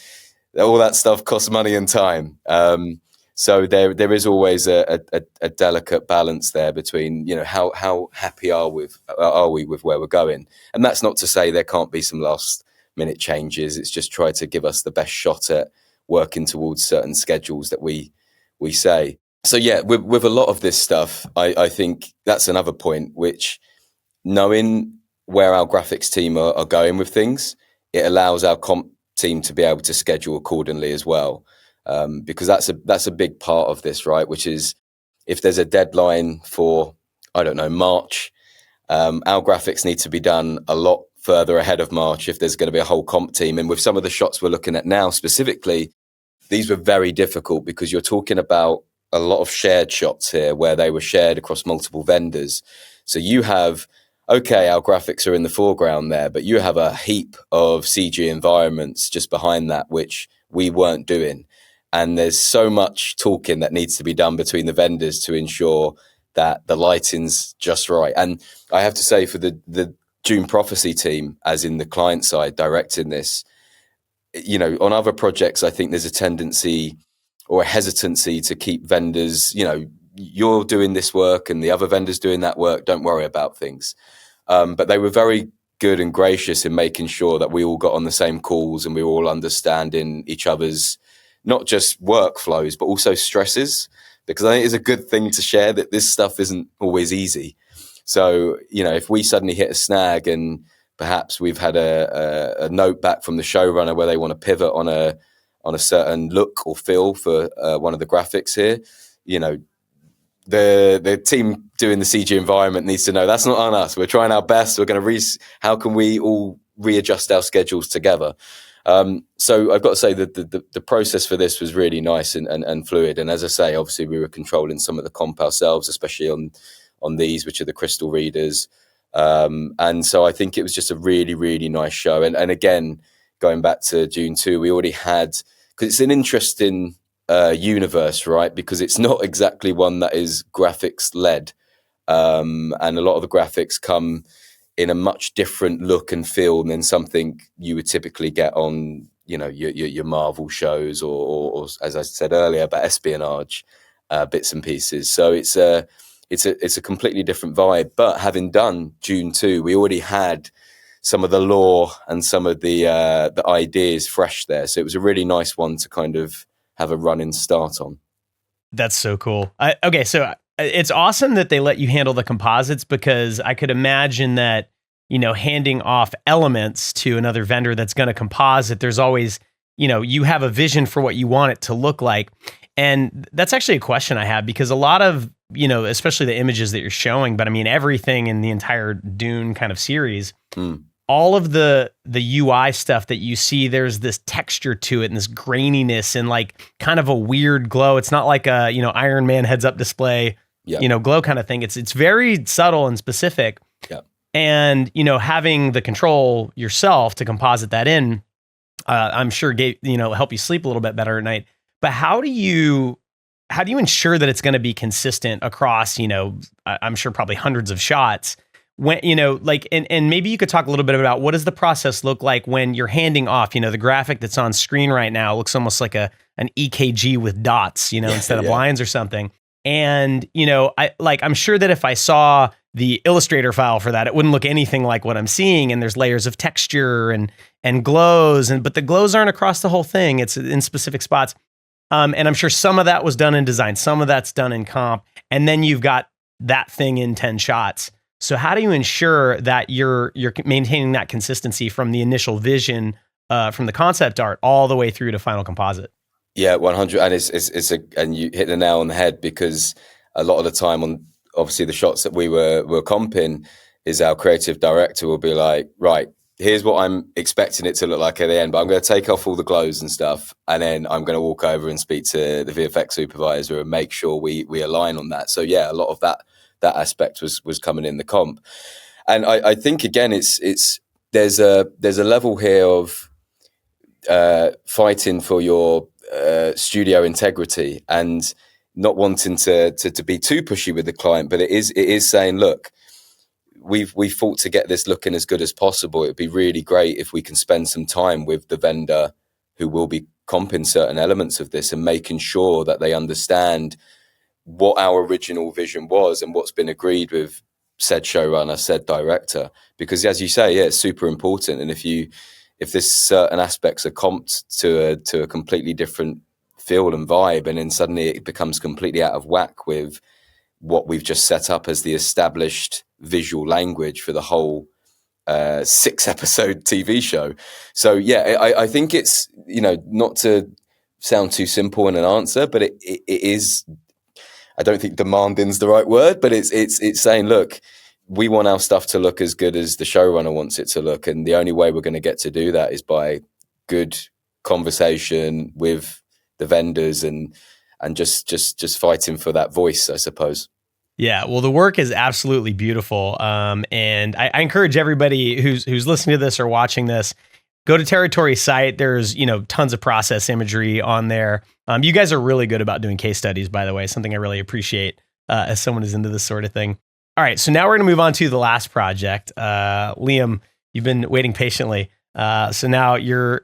all that stuff costs money and time. So there is always a delicate balance there between how happy are we with where we're going, and that's not to say there can't be some last minute changes. It's just try to give us the best shot at working towards certain schedules that we say. So yeah, with a lot of this stuff, I think that's another point, which knowing where our graphics team are going with things, it allows our comp team to be able to schedule accordingly as well. Because that's a big part of this, right? Which is if there's a deadline for, I don't know, March, our graphics need to be done a lot further ahead of March if there's going to be a whole comp team. And with some of the shots we're looking at now specifically, these were very difficult because you're talking about a lot of shared shots here where they were shared across multiple vendors. So you have, okay, our graphics are in the foreground there, but you have a heap of CG environments just behind that, which we weren't doing. And there's so much talking that needs to be done between the vendors to ensure that the lighting's just right. And I have to say, for the Dune Prophecy team, as in the client side directing this, on other projects, I think there's a tendency or a hesitancy to keep vendors, you're doing this work and the other vendor's doing that work, don't worry about things. But they were very good and gracious in making sure that we all got on the same calls and we were all understanding each other's not just workflows, but also stresses, because I think it's a good thing to share that this stuff isn't always easy. So, if we suddenly hit a snag and perhaps we've had a note back from the showrunner where they want to pivot on a certain look or feel for one of the graphics here, the team doing the CG environment needs to know that's not on us. We're trying our best. We're going to how can we all readjust our schedules together? So I've got to say that the process for this was really nice and fluid. And as I say, obviously we were controlling some of the comp ourselves, especially on these, which are the crystal readers. And so I think it was just a really, really nice show. And again, going back to Dune 2, we already had, because it's an interesting universe, right? Because it's not exactly one that is graphics led. And a lot of the graphics come in a much different look and feel than something you would typically get on, your Marvel shows or as I said earlier, about espionage bits and pieces. So it's a completely different vibe. But having done Dune 2, we already had some of the lore and some of the ideas fresh there. So it was a really nice one to kind of have a running start on. That's so cool. Okay, so it's awesome that they let you handle the composites, because I could imagine that, handing off elements to another vendor that's going to composite, there's always, you have a vision for what you want it to look like. And that's actually a question I have, because a lot of, especially the images that you're showing, but I mean, everything in the entire Dune kind of series, all of the UI stuff that you see, there's this texture to it and this graininess and like kind of a weird glow. It's not like a, Iron Man heads up display, glow kind of thing. It's very subtle and specific. Yeah. And, having the control yourself to composite that in, I'm sure help you sleep a little bit better at night. But how do you ensure that it's going to be consistent across, I'm sure probably hundreds of shots? When, and maybe you could talk a little bit about what does the process look like when you're handing off, the graphic that's on screen right now looks almost like an EKG with dots, instead of lines or something. And, I'm sure that if I saw the Illustrator file for that, it wouldn't look anything like what I'm seeing. And there's layers of texture and glows, but the glows aren't across the whole thing. It's in specific spots. And I'm sure some of that was done in design. Some of that's done in comp. And then you've got that thing in 10 shots. So how do you ensure that you're maintaining that consistency from the initial vision, from the concept art all the way through to final composite? Yeah, 100. And and you hit the nail on the head, because a lot of the time on obviously the shots that we were comping is our creative director will be like, right, here's what I'm expecting it to look like at the end, but I'm going to take off all the glows and stuff. And then I'm going to walk over and speak to the VFX supervisor and make sure we align on that. So yeah, a lot of that aspect was coming in the comp. And I think again, there's a level here of fighting for your studio integrity and not wanting to be too pushy with the client, but it is saying, look, we've fought to get this looking as good as possible. It'd be really great if we can spend some time with the vendor who will be comping certain elements of this and making sure that they understand what our original vision was and what's been agreed with said showrunner, said director. Because as you say, yeah, it's super important. And if this certain aspects are comped to a completely different feel and vibe, and then suddenly it becomes completely out of whack with what we've just set up as the established visual language for the whole 6-episode TV show. So yeah, I think it's, not to sound too simple in an answer, but it is, I don't think demanding's the right word, but it's saying, look, we want our stuff to look as good as the showrunner wants it to look. And the only way we're going to get to do that is by good conversation with the vendors and just fighting for that voice, I suppose. Yeah, well, the work is absolutely beautiful. And I encourage everybody who's listening to this or watching this, go to Territory's site. There's, tons of process imagery on there. You guys are really good about doing case studies, by the way, something I really appreciate as someone who's into this sort of thing. All right, so now we're going to move on to the last project. Liam, you've been waiting patiently. So now you're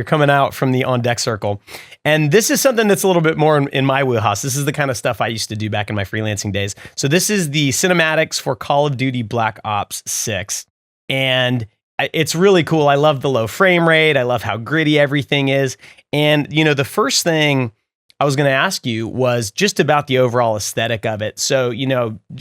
coming out from the on deck circle, and this is something that's a little bit more in my wheelhouse. This is the kind of stuff I used to do back in my freelancing days. So this is the cinematics for Call of Duty Black Ops 6. And it's really cool. I love the low frame rate. I love how gritty everything is. And, the first thing I was going to ask you was just about the overall aesthetic of it. So,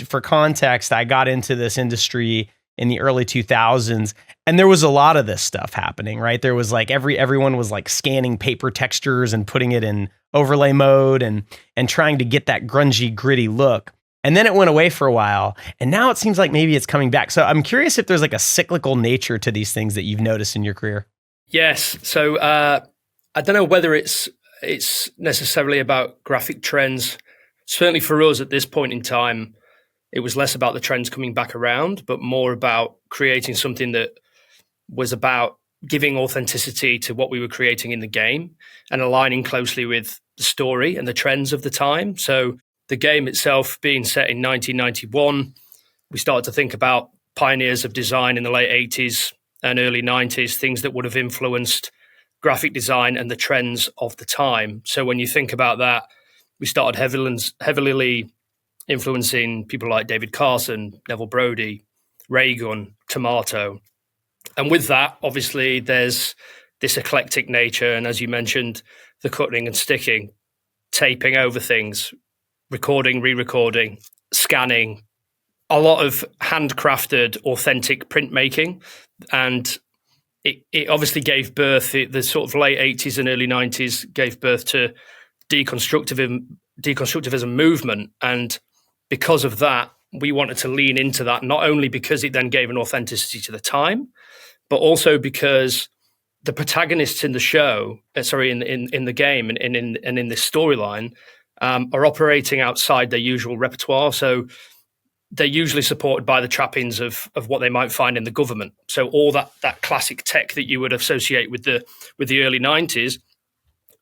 for context, I got into this industry in the early 2000s, and there was a lot of this stuff happening, right? There was like everyone was like scanning paper textures and putting it in overlay mode and trying to get that grungy, gritty look. And then it went away for a while, and now it seems like maybe it's coming back. So I'm curious if there's like a cyclical nature to these things that you've noticed in your career. Yes. So I don't know whether it's necessarily about graphic trends. Certainly for us at this point in time, it was less about the trends coming back around, but more about creating something that was about giving authenticity to what we were creating in the game and aligning closely with the story and the trends of the time. So the game itself being set in 1991, we started to think about pioneers of design in the late 80s and early 90s, things that would have influenced graphic design and the trends of the time. So when you think about that, we started heavily influencing people like David Carson, Neville Brody, Raygun, Tomato. And with that, obviously, there's this eclectic nature. And as you mentioned, the cutting and sticking, taping over things, recording, re-recording, scanning, a lot of handcrafted, authentic printmaking. And it obviously gave birth, the sort of late 80s and early 90s gave birth to deconstructivism movement. And because of that, we wanted to lean into that, not only because it then gave an authenticity to the time, but also because the protagonists in the show, in the game and in this storyline, are operating outside their usual repertoire. So they're usually supported by the trappings of what they might find in the government. So all that classic tech that you would associate with the early 90s,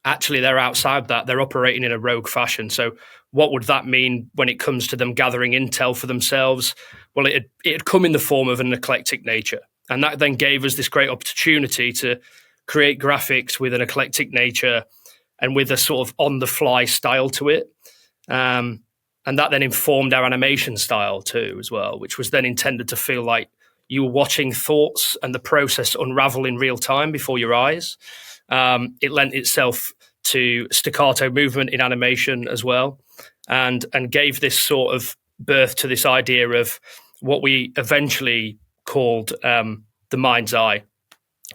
actually they're outside that. They're operating in a rogue fashion. So what would that mean when it comes to them gathering intel for themselves? Well, it'd come in the form of an eclectic nature. And that then gave us this great opportunity to create graphics with an eclectic nature and with a sort of on-the-fly style to it. And that then informed our animation style too, as well, which was then intended to feel like you were watching thoughts and the process unravel in real time before your eyes. It lent itself to staccato movement in animation as well, and gave this sort of birth to this idea of what we eventually called the mind's eye,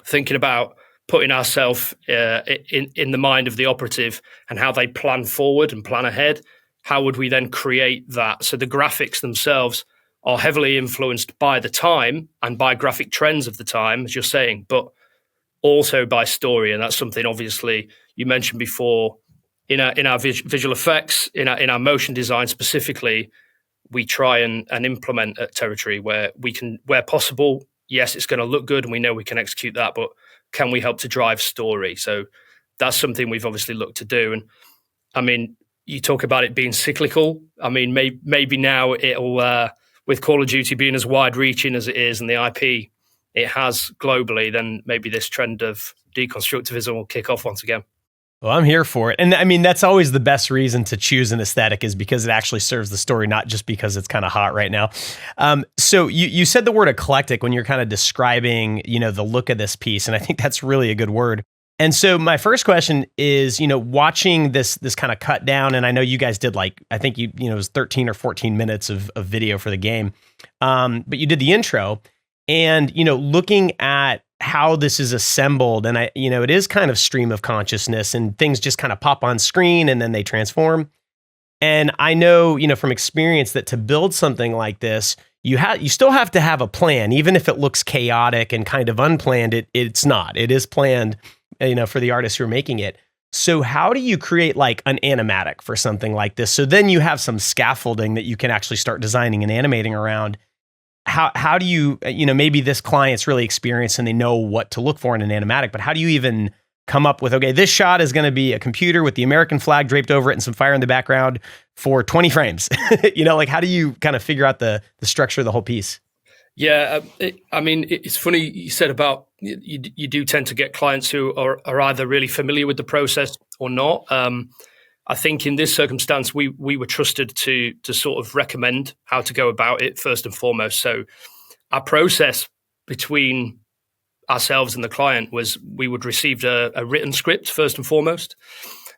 thinking about putting ourselves in the mind of the operative and how they plan forward and plan ahead. How would we then create that? So the graphics themselves are heavily influenced by the time and by graphic trends of the time, as you're saying, but also by story. And that's something obviously you mentioned before in our visual effects, in our motion design specifically, we try and implement a territory where we can, where possible, yes, it's going to look good and we know we can execute that, but can we help to drive story? So that's something we've obviously looked to do. And I mean, you talk about it being cyclical. I mean, maybe now it'll, with Call of Duty being as wide reaching as it is and the IP it has globally, then maybe this trend of deconstructivism will kick off once again. Well, I'm here for it. And I mean, that's always the best reason to choose an aesthetic, is because it actually serves the story, not just because it's kind of hot right now. So you said the word eclectic when you're kind of describing, the look of this piece. And I think that's really a good word. And so my first question is, watching this kind of cut down, and I know you guys did it was 13 or 14 minutes of video for the game. But you did the intro, and, looking at how this is assembled, and it is kind of stream of consciousness, and things just kind of pop on screen and then they transform. And I know, from experience, that to build something like this, you still have to have a plan, even if it looks chaotic and kind of unplanned. It's not. It is planned, for the artists who are making it. So how do you create like an animatic for something like this? So then you have some scaffolding that you can actually start designing and animating around. How do you, maybe this client's really experienced and they know what to look for in an animatic, but how do you even come up with, okay, this shot is going to be a computer with the American flag draped over it and some fire in the background for 20 frames? How do you kind of figure out the structure of the whole piece? Yeah, it's funny you said about you do tend to get clients who are either really familiar with the process or not. I think in this circumstance, we were trusted to sort of recommend how to go about it first and foremost. So our process between ourselves and the client was we would receive a written script first and foremost,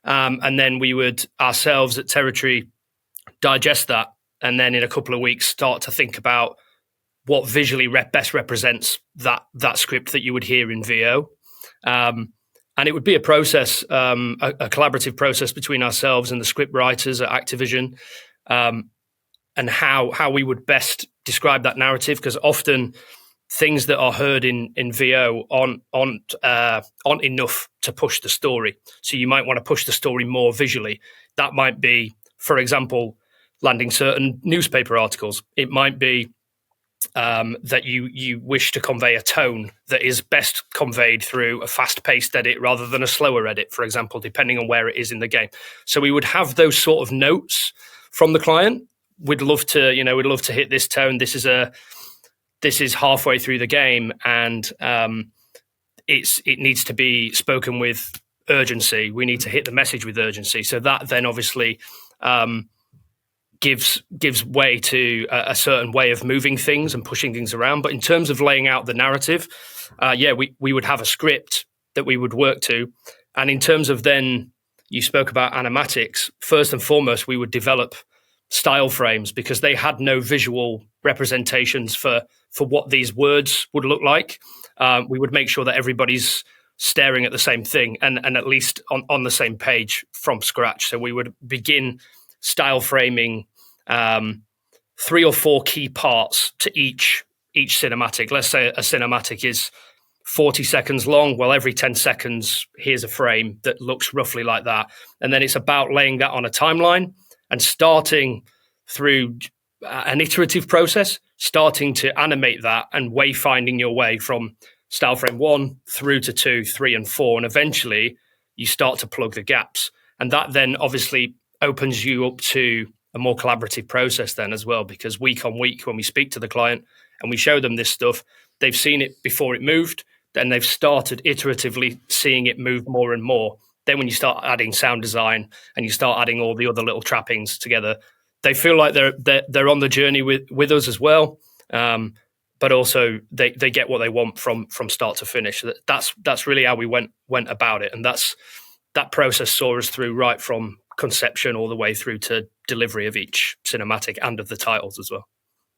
and then we would ourselves at Territory digest that, and then in a couple of weeks start to think about what visually best represents that script that you would hear in VO. And it would be a process, a collaborative process between ourselves and the script writers at Activision, and how we would best describe that narrative, because often things that are heard in VO aren't enough to push the story. So you might want to push the story more visually. That might be, for example, landing certain newspaper articles. It might be that you wish to convey a tone that is best conveyed through a fast-paced edit rather than a slower edit, for example, depending on where it is in the game. So we would have those sort of notes from the client. We'd love to hit this tone. This is halfway through the game, and it needs to be spoken with urgency. We need to hit the message with urgency. So that then obviously gives way to a certain way of moving things and pushing things around. But in terms of laying out the narrative, we would have a script that we would work to. And in terms of then, you spoke about animatics. First and foremost, we would develop style frames, because they had no visual representations for what these words would look like. We would make sure that everybody's staring at the same thing and at least on the same page from scratch. So we would begin style framing 3 or 4 key parts to each cinematic. Let's say a cinematic is 40 seconds long. Well, every 10 seconds, here's a frame that looks roughly like that. And then it's about laying that on a timeline and starting through an iterative process, starting to animate that and wayfinding your way from style frame 1 through to 2, 3, and 4. And eventually you start to plug the gaps. And that then obviously opens you up to a more collaborative process then as well, because week on week, when we speak to the client and we show them this stuff, they've seen it before it moved, then they've started iteratively seeing it move more and more. Then when you start adding sound design and you start adding all the other little trappings together, they feel like they're on the journey with us as well. But also they get what they want from start to finish. That's really how we went about it. And that process saw us through right from conception all the way through to delivery of each cinematic and of the titles as well.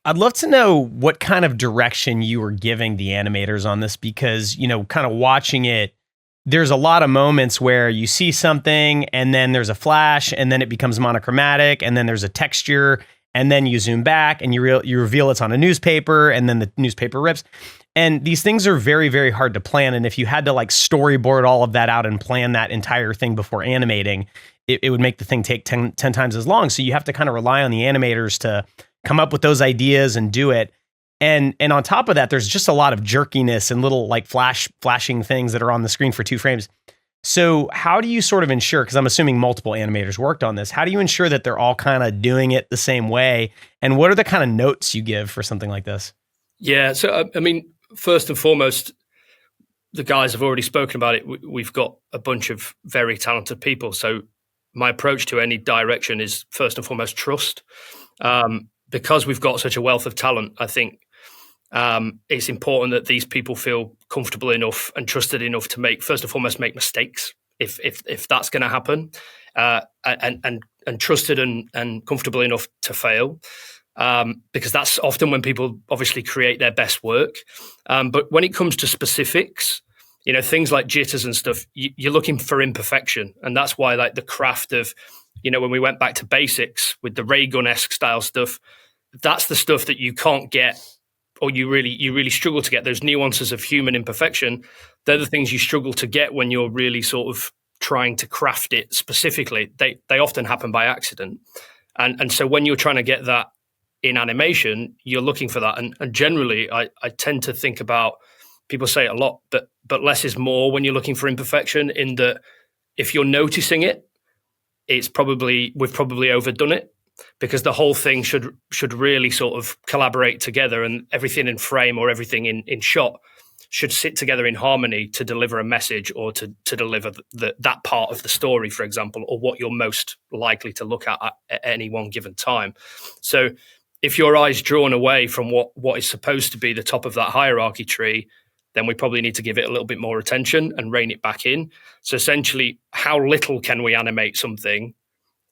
I'd love to know what kind of direction you were giving the animators on this, because, kind of watching it, there's a lot of moments where you see something and then there's a flash and then it becomes monochromatic and then there's a texture and then you zoom back and you reveal it's on a newspaper and then the newspaper rips. And these things are very, very hard to plan. And if you had to storyboard all of that out and plan that entire thing before animating, it would make the thing take 10 times as long. So you have to kind of rely on the animators to come up with those ideas and do it. And on top of that, there's just a lot of jerkiness and little flashing things that are on the screen for 2 frames. So how do you sort of ensure, because I'm assuming multiple animators worked on this, how do you ensure that they're all kind of doing it the same way? And what are the kind of notes you give for something like this? Yeah. So, I mean, first and foremost, the guys have already spoken about it. We've got a bunch of very talented people. So my approach to any direction is first and foremost trust. Because we've got such a wealth of talent, I think it's important that these people feel comfortable enough and trusted enough to first and foremost make mistakes if that's going to happen, and trusted and comfortable enough to fail, because that's often when people obviously create their best work. But when it comes to specifics, things like jitters and stuff, you're looking for imperfection, and that's why the craft of when we went back to basics with the ray gun-esque style stuff, that's the stuff that you can't get, or you really struggle to get. Those nuances of human imperfection, they're the things you struggle to get when you're really sort of trying to craft it specifically. They often happen by accident. And so when you're trying to get that in animation, you're looking for that. And generally, I tend to think about, people say it a lot, but less is more when you're looking for imperfection, in that if you're noticing it, we've probably overdone it, because the whole thing should really sort of collaborate together, and everything in frame or everything in shot should sit together in harmony to deliver a message, or to deliver that part of the story, for example, or what you're most likely to look at any one given time. So if your eye's drawn away from what is supposed to be the top of that hierarchy tree, then we probably need to give it a little bit more attention and rein it back in. So essentially, how little can we animate something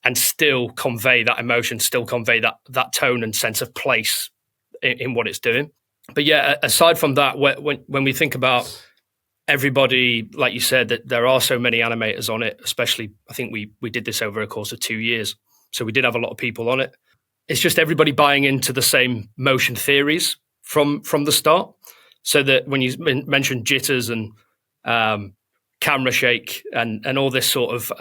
and still convey that emotion, still convey that tone and sense of place in what it's doing? But yeah, aside from that, when we think about everybody, like you said, that there are so many animators on it, especially, I think we did this over a course of 2 years. So we did have a lot of people on it. It's just everybody buying into the same motion theories from the start. So that when you mentioned jitters and camera shake and all this sort of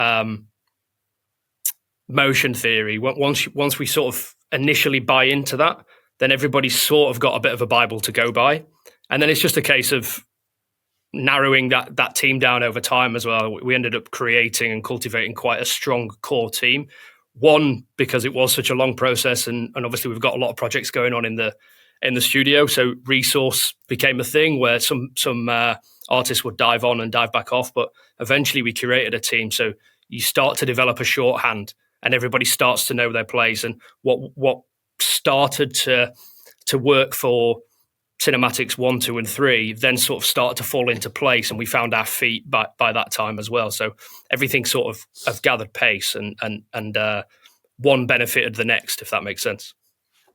motion theory, once we sort of initially buy into that, then everybody's sort of got a bit of a Bible to go by. And then it's just a case of narrowing that team down over time as well. We ended up creating and cultivating quite a strong core team. One, because it was such a long process, and obviously we've got a lot of projects going on in the studio, so resource became a thing where some artists would dive on and dive back off. But eventually we curated a team, so you start to develop a shorthand, and everybody starts to know their place. And what started to work for cinematics 1, 2, and 3 then sort of started to fall into place, and we found our feet by that time as well. So everything sort of gathered pace, and one benefited the next, if that makes sense.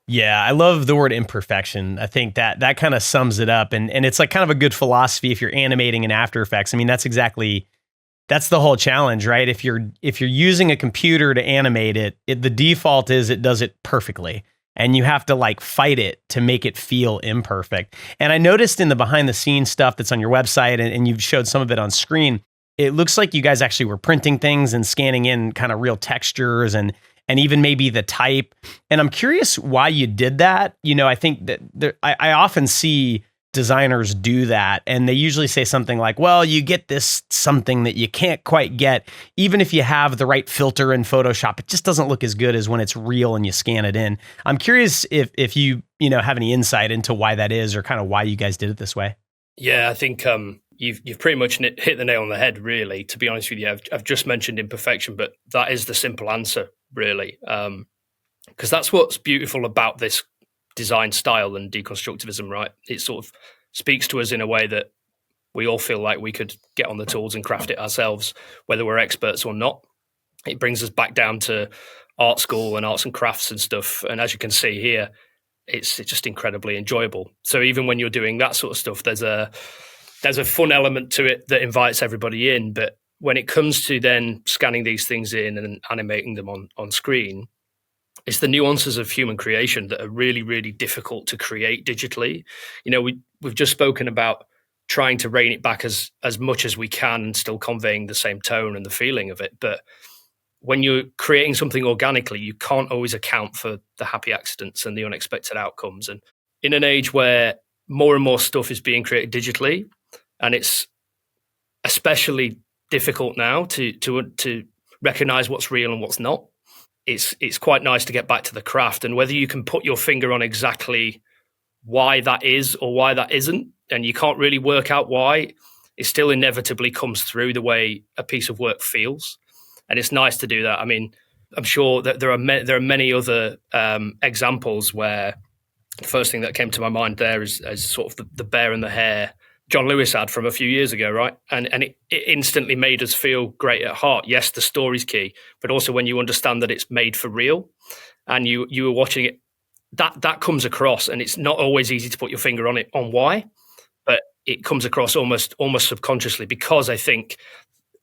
Yeah, I love the word imperfection. I think that kind of sums it up, and it's like kind of a good philosophy if you're animating in After Effects. I mean, that's the whole challenge, right? If you're using a computer to animate it, the default is it does it perfectly. And you have to like fight it to make it feel imperfect. And I noticed in the behind the scenes stuff that's on your website, and you've showed some of it on screen, it looks like you guys actually were printing things and scanning in kind of real textures and even maybe the type. And I'm curious why you did that. You know, I think that I often see designers do that, and they usually say something like, well, you get this something that you can't quite get. Even if you have the right filter in Photoshop, it just doesn't look as good as when it's real and you scan it in. I'm curious if you have any insight into why that is, or kind of why you guys did it this way. Yeah, I think you've pretty much hit the nail on the head, really. To be honest with you, I've just mentioned imperfection, but that is the simple answer, really, because that's what's beautiful about this design style and deconstructivism, right? It sort of speaks to us in a way that we all feel like we could get on the tools and craft it ourselves, whether we're experts or not. It brings us back down to art school and arts and crafts and stuff. And as you can see here, it's just incredibly enjoyable. So even when you're doing that sort of stuff, there's a fun element to it that invites everybody in. But when it comes to then scanning these things in and animating them on screen, it's the nuances of human creation that are really, really difficult to create digitally. You know, we've just spoken about trying to rein it back as much as we can and still conveying the same tone and the feeling of it. But when you're creating something organically, you can't always account for the happy accidents and the unexpected outcomes. And in an age where more and more stuff is being created digitally, and it's especially difficult now to recognize what's real and what's not, it's quite nice to get back to the craft. And whether you can put your finger on exactly why that is or why that isn't, and you can't really work out why, it still inevitably comes through the way a piece of work feels. And it's nice to do that. I mean, I'm sure that there are many other examples where the first thing that came to my mind there is sort of the bear and the hare John Lewis ad from a few years ago, right? And it instantly made us feel great at heart. Yes, the story's key, but also when you understand that it's made for real and you were watching it, that comes across, and it's not always easy to put your finger on it, on why, but it comes across almost subconsciously, because I think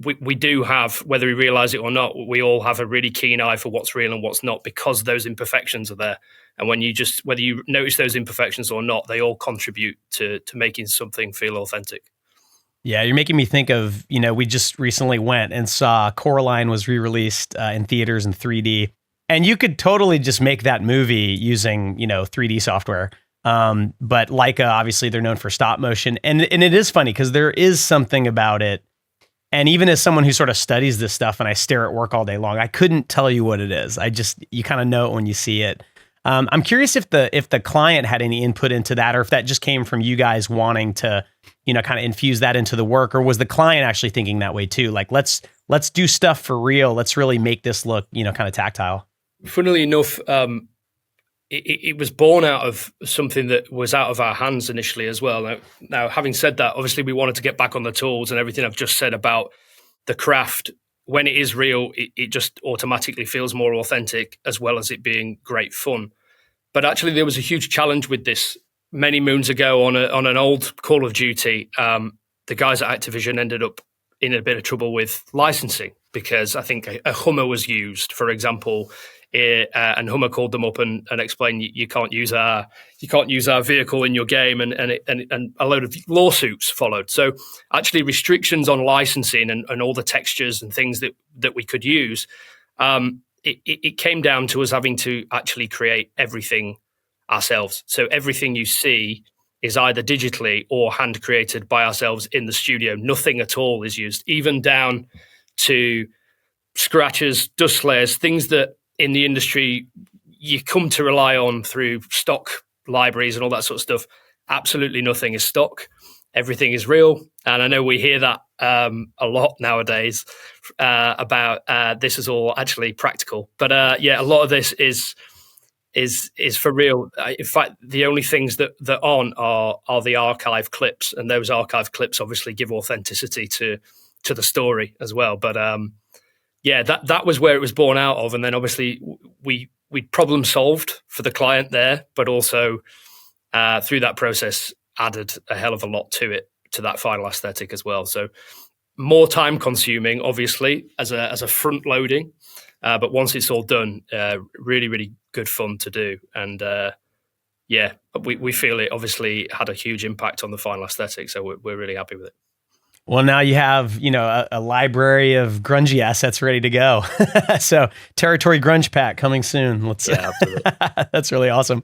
we do have, whether we realize it or not, we all have a really keen eye for what's real and what's not, because those imperfections are there. And when whether you notice those imperfections or not, they all contribute to making something feel authentic. Yeah, you're making me think of, we just recently went and saw Coraline was re-released in theaters in 3D. And you could totally just make that movie using, 3D software. But Leica, obviously, they're known for stop motion. And it is funny because there is something about it. And even as someone who sort of studies this stuff and I stare at work all day long, I couldn't tell you what it is. You kind of know it when you see it. I'm curious if the client had any input into that, or if that just came from you guys wanting to, kind of infuse that into the work, or was the client actually thinking that way too? Like, let's do stuff for real. Let's really make this look, kind of tactile. Funnily enough, it was born out of something that was out of our hands initially as well. Now, having said that, obviously we wanted to get back on the tools, and everything I've just said about the craft, when it is real, it just automatically feels more authentic, as well as it being great fun. But actually, there was a huge challenge with this many moons ago on an old Call of Duty. The guys at Activision ended up in a bit of trouble with licensing, because I think a Hummer was used, for example, and Hummer called them up and explained you can't use our vehicle in your game, and a load of lawsuits followed. So actually, restrictions on licensing and all the textures and things that we could use, it came down to us having to actually create everything ourselves. So everything you see is either digitally or hand created by ourselves in the studio. Nothing at all is used, even down to scratches, dust layers, things that in the industry you come to rely on through stock libraries and all that sort of stuff. Absolutely nothing is stock. Everything is real. And I know we hear that a lot nowadays about this is all actually practical. But a lot of this is for real. In fact, the only things that aren't are the archive clips, and those archive clips obviously give authenticity to the story as well. But that was where it was born out of, and then obviously we problem solved for the client there, but also through that process added a hell of a lot to it, to that final aesthetic as well. So more time consuming, obviously, as a front loading. But once it's all done, really, really good fun to do. And we feel it obviously had a huge impact on the final aesthetic. So we're really happy with it. Well, now you have, a library of grungy assets ready to go. So Territory Grunge Pack coming soon. Absolutely. That's really awesome.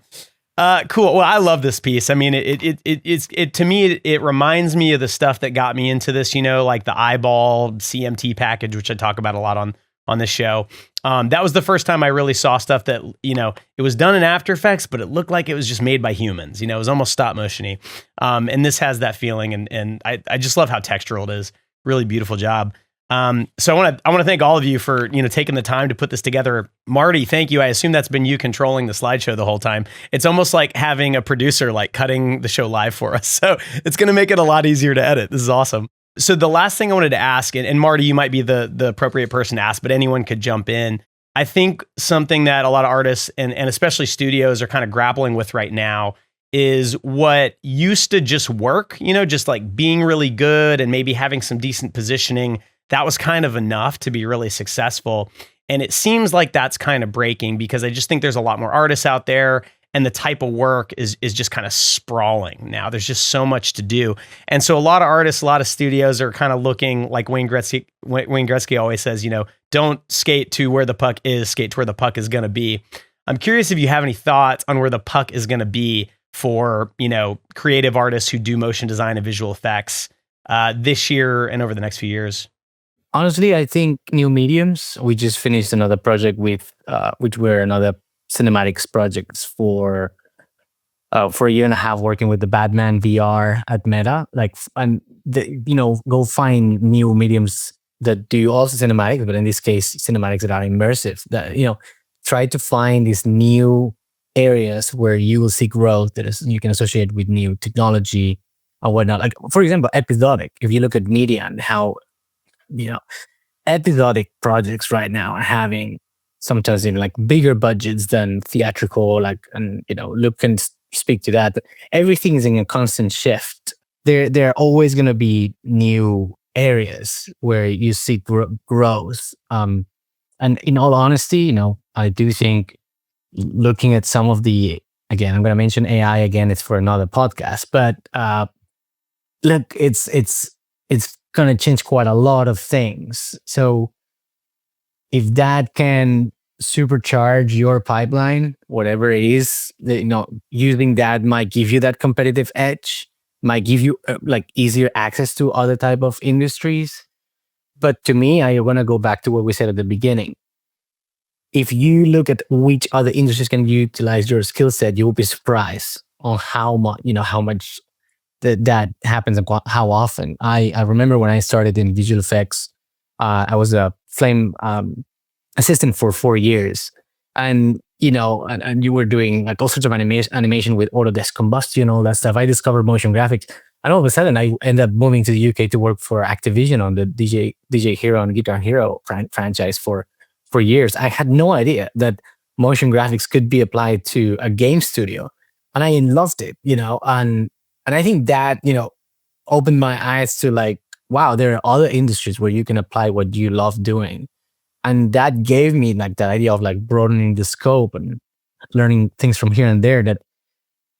Cool. Well, I love this piece. I mean, it to me, it reminds me of the stuff that got me into this, like the eyeball CMT package, which I talk about a lot on this show. That was the first time I really saw stuff that, it was done in After Effects, but it looked like it was just made by humans. It was almost stop motion-y. And this has that feeling. And I just love how textural it is. Really beautiful job. So I want to thank all of you for, taking the time to put this together. Marti, thank you. I assume that's been you controlling the slideshow the whole time. It's almost like having a producer like cutting the show live for us. So it's going to make it a lot easier to edit. This is awesome. So the last thing I wanted to ask, and Marti, you might be the appropriate person to ask, but anyone could jump in. I think something that a lot of artists and especially studios are kind of grappling with right now is what used to just work, just like being really good and maybe having some decent positioning. That was kind of enough to be really successful. And it seems like that's kind of breaking, because I just think there's a lot more artists out there, and the type of work is just kind of sprawling now. There's just so much to do. And so a lot of artists, a lot of studios are kind of looking like Wayne Gretzky always says, don't skate to where the puck is, skate to where the puck is going to be. I'm curious if you have any thoughts on where the puck is going to be for, creative artists who do motion design and visual effects this year and over the next few years. Honestly, I think new mediums. We just finished another project with, which were another cinematics projects for a year and a half, working with the Batman VR at Meta. Go find new mediums that do also cinematics, but in this case, cinematics that are immersive. That try to find these new areas where you will see growth you can associate with new technology and whatnot. Like, for example, episodic. If you look at media and how episodic projects right now are having sometimes even like bigger budgets than theatrical, and Luke can speak to that. But everything is in a constant shift. There are always going to be new areas where you see growth. And in all honesty, I do think looking at some of again, I'm going to mention AI again. It's for another podcast, but look, it's going to change quite a lot of things. So if that can supercharge your pipeline, whatever it is, using that might give you that competitive edge, might give you easier access to other type of industries. But to me, I want to go back to what we said at the beginning. If you look at which other industries can utilize your skill set, you will be surprised on how much that happens and how often. I remember when I started in visual effects, I was a flame assistant for 4 years. And, and you were doing like all sorts of animation with Autodesk Combustion, all that stuff. I discovered motion graphics, and all of a sudden I ended up moving to the UK to work for Activision on the DJ Hero and Guitar Hero franchise for years. I had no idea that motion graphics could be applied to a game studio, and I loved it, and I think that, opened my eyes to like, wow, there are other industries where you can apply what you love doing. And that gave me like that idea of like broadening the scope and learning things from here and there that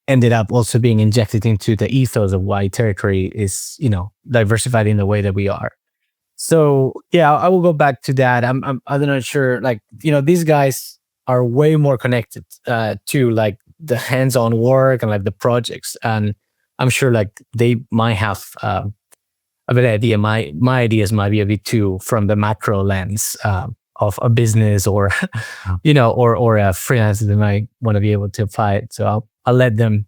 ended up also being injected into the ethos of why Territory is, diversified in the way that we are. So yeah, I will go back to that. I'm not sure, like, these guys are way more connected to like the hands-on work and like the projects. And I'm sure like they might have a better idea. My ideas might be a bit too from the macro lens of a business or, or a freelance that might want to be able to apply it. So I'll let them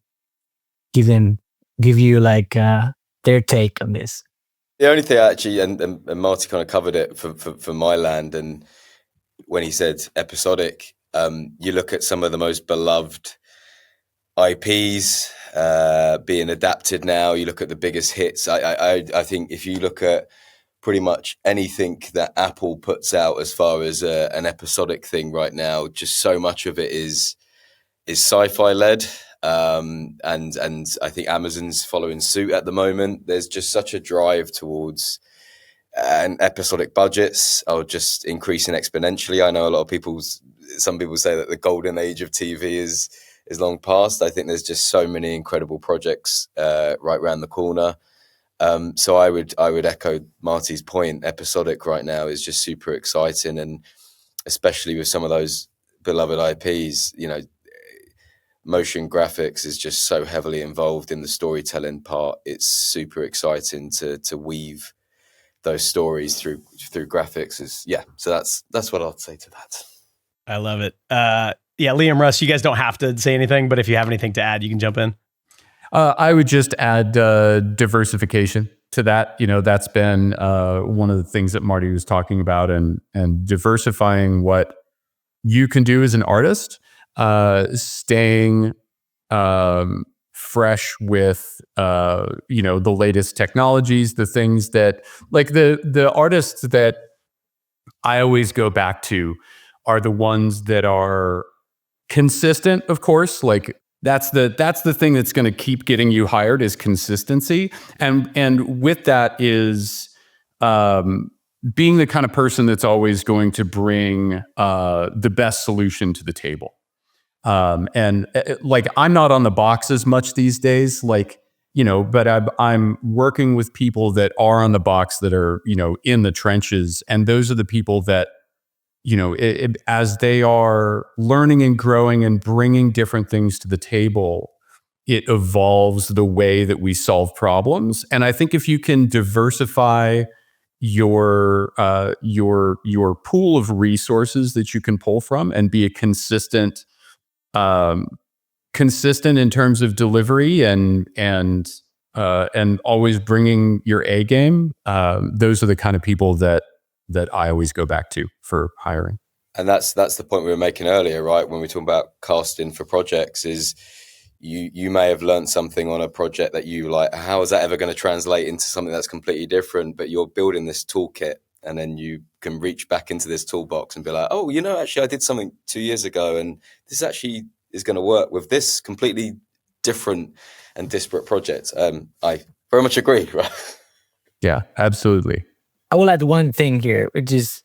give you like their take on this. The only thing actually, and Marti kind of covered it for my land, and when he said episodic, you look at some of the most beloved IPs being adapted now. You look at the biggest hits. I think if you look at pretty much anything that Apple puts out as far as an episodic thing right now, just so much of it is sci-fi led. And I think Amazon's following suit at the moment. There's just such a drive towards and episodic budgets are just increasing exponentially. I know some people say that the golden age of TV is long past. I think there's just so many incredible projects right around the corner. So I would echo Marti's point. Episodic right now is just super exciting, and especially with some of those beloved IPs, motion graphics is just so heavily involved in the storytelling part. It's super exciting to weave those stories through graphics. So that's what I'd say to that. I love it. Liam, Russ, you guys don't have to say anything, but if you have anything to add, you can jump in. I would just add diversification to that. That's been one of the things that Marti was talking about, and diversifying what you can do as an artist, staying fresh with the latest technologies, the things that like the artists that I always go back to are the ones that are consistent, of course. Like that's the thing that's going to keep getting you hired is consistency. And with that is being the kind of person that's always going to bring the best solution to the table. And like, I'm not on the box as much these days, like, but I'm working with people that are on the box, that are, in the trenches. And those are the people that, as they are learning and growing and bringing different things to the table, it evolves the way that we solve problems. And I think if you can diversify your pool of resources that you can pull from and be a consistent in terms of delivery and always bringing your A game, those are the kind of people that I always go back to for hiring. And that's the point we were making earlier, right? When we talk about casting for projects, is you may have learned something on a project that you like, how is that ever going to translate into something that's completely different? But you're building this toolkit, and then you can reach back into this toolbox and be like, oh, actually I did something 2 years ago, and this actually is going to work with this completely different and disparate project. I very much agree, right? Yeah, absolutely. I will add one thing here, which is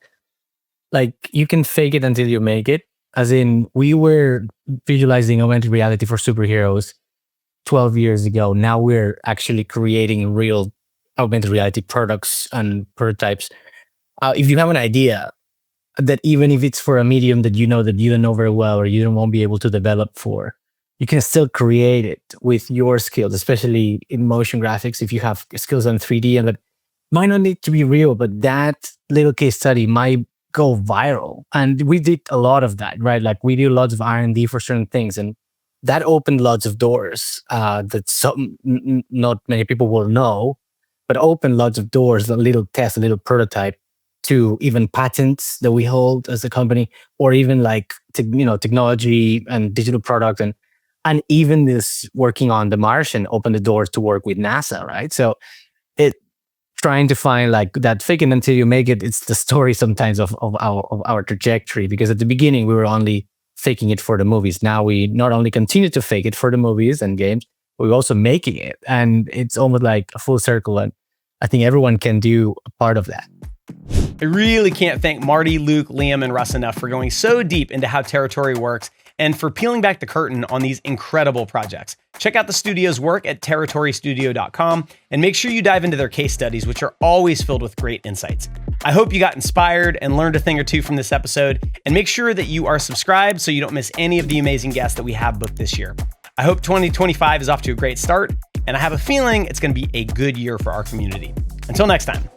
like, you can fake it until you make it. As in, we were visualizing augmented reality for superheroes 12 years ago. Now we're actually creating real augmented reality products and prototypes. If you have an idea that, even if it's for a medium that that you don't know very well, or you won't be able to develop for, you can still create it with your skills, especially in motion graphics. If you have skills on 3D, and that might not need to be real, but that little case study might go viral. And we did a lot of that, right? Like, we do lots of R&D for certain things, and that opened lots of doors that not many people will know, but opened lots of doors, a little test, a little prototype to even patents that we hold as a company, or even like technology and digital product, and even this working on The Martian opened the doors to work with NASA, right? So it trying to find like that fake it until you make it. It's the story sometimes of our trajectory, because at the beginning we were only faking it for the movies. Now we not only continue to fake it for the movies and games, but we're also making it, and it's almost like a full circle. And I think everyone can do a part of that. I really can't thank Marti, Luke, Liam, and Russ enough for going so deep into how Territory works and for peeling back the curtain on these incredible projects. Check out the studio's work at territorystudio.com and make sure you dive into their case studies, which are always filled with great insights. I hope you got inspired and learned a thing or two from this episode, and make sure that you are subscribed so you don't miss any of the amazing guests that we have booked this year. I hope 2025 is off to a great start, and I have a feeling it's going to be a good year for our community. Until next time.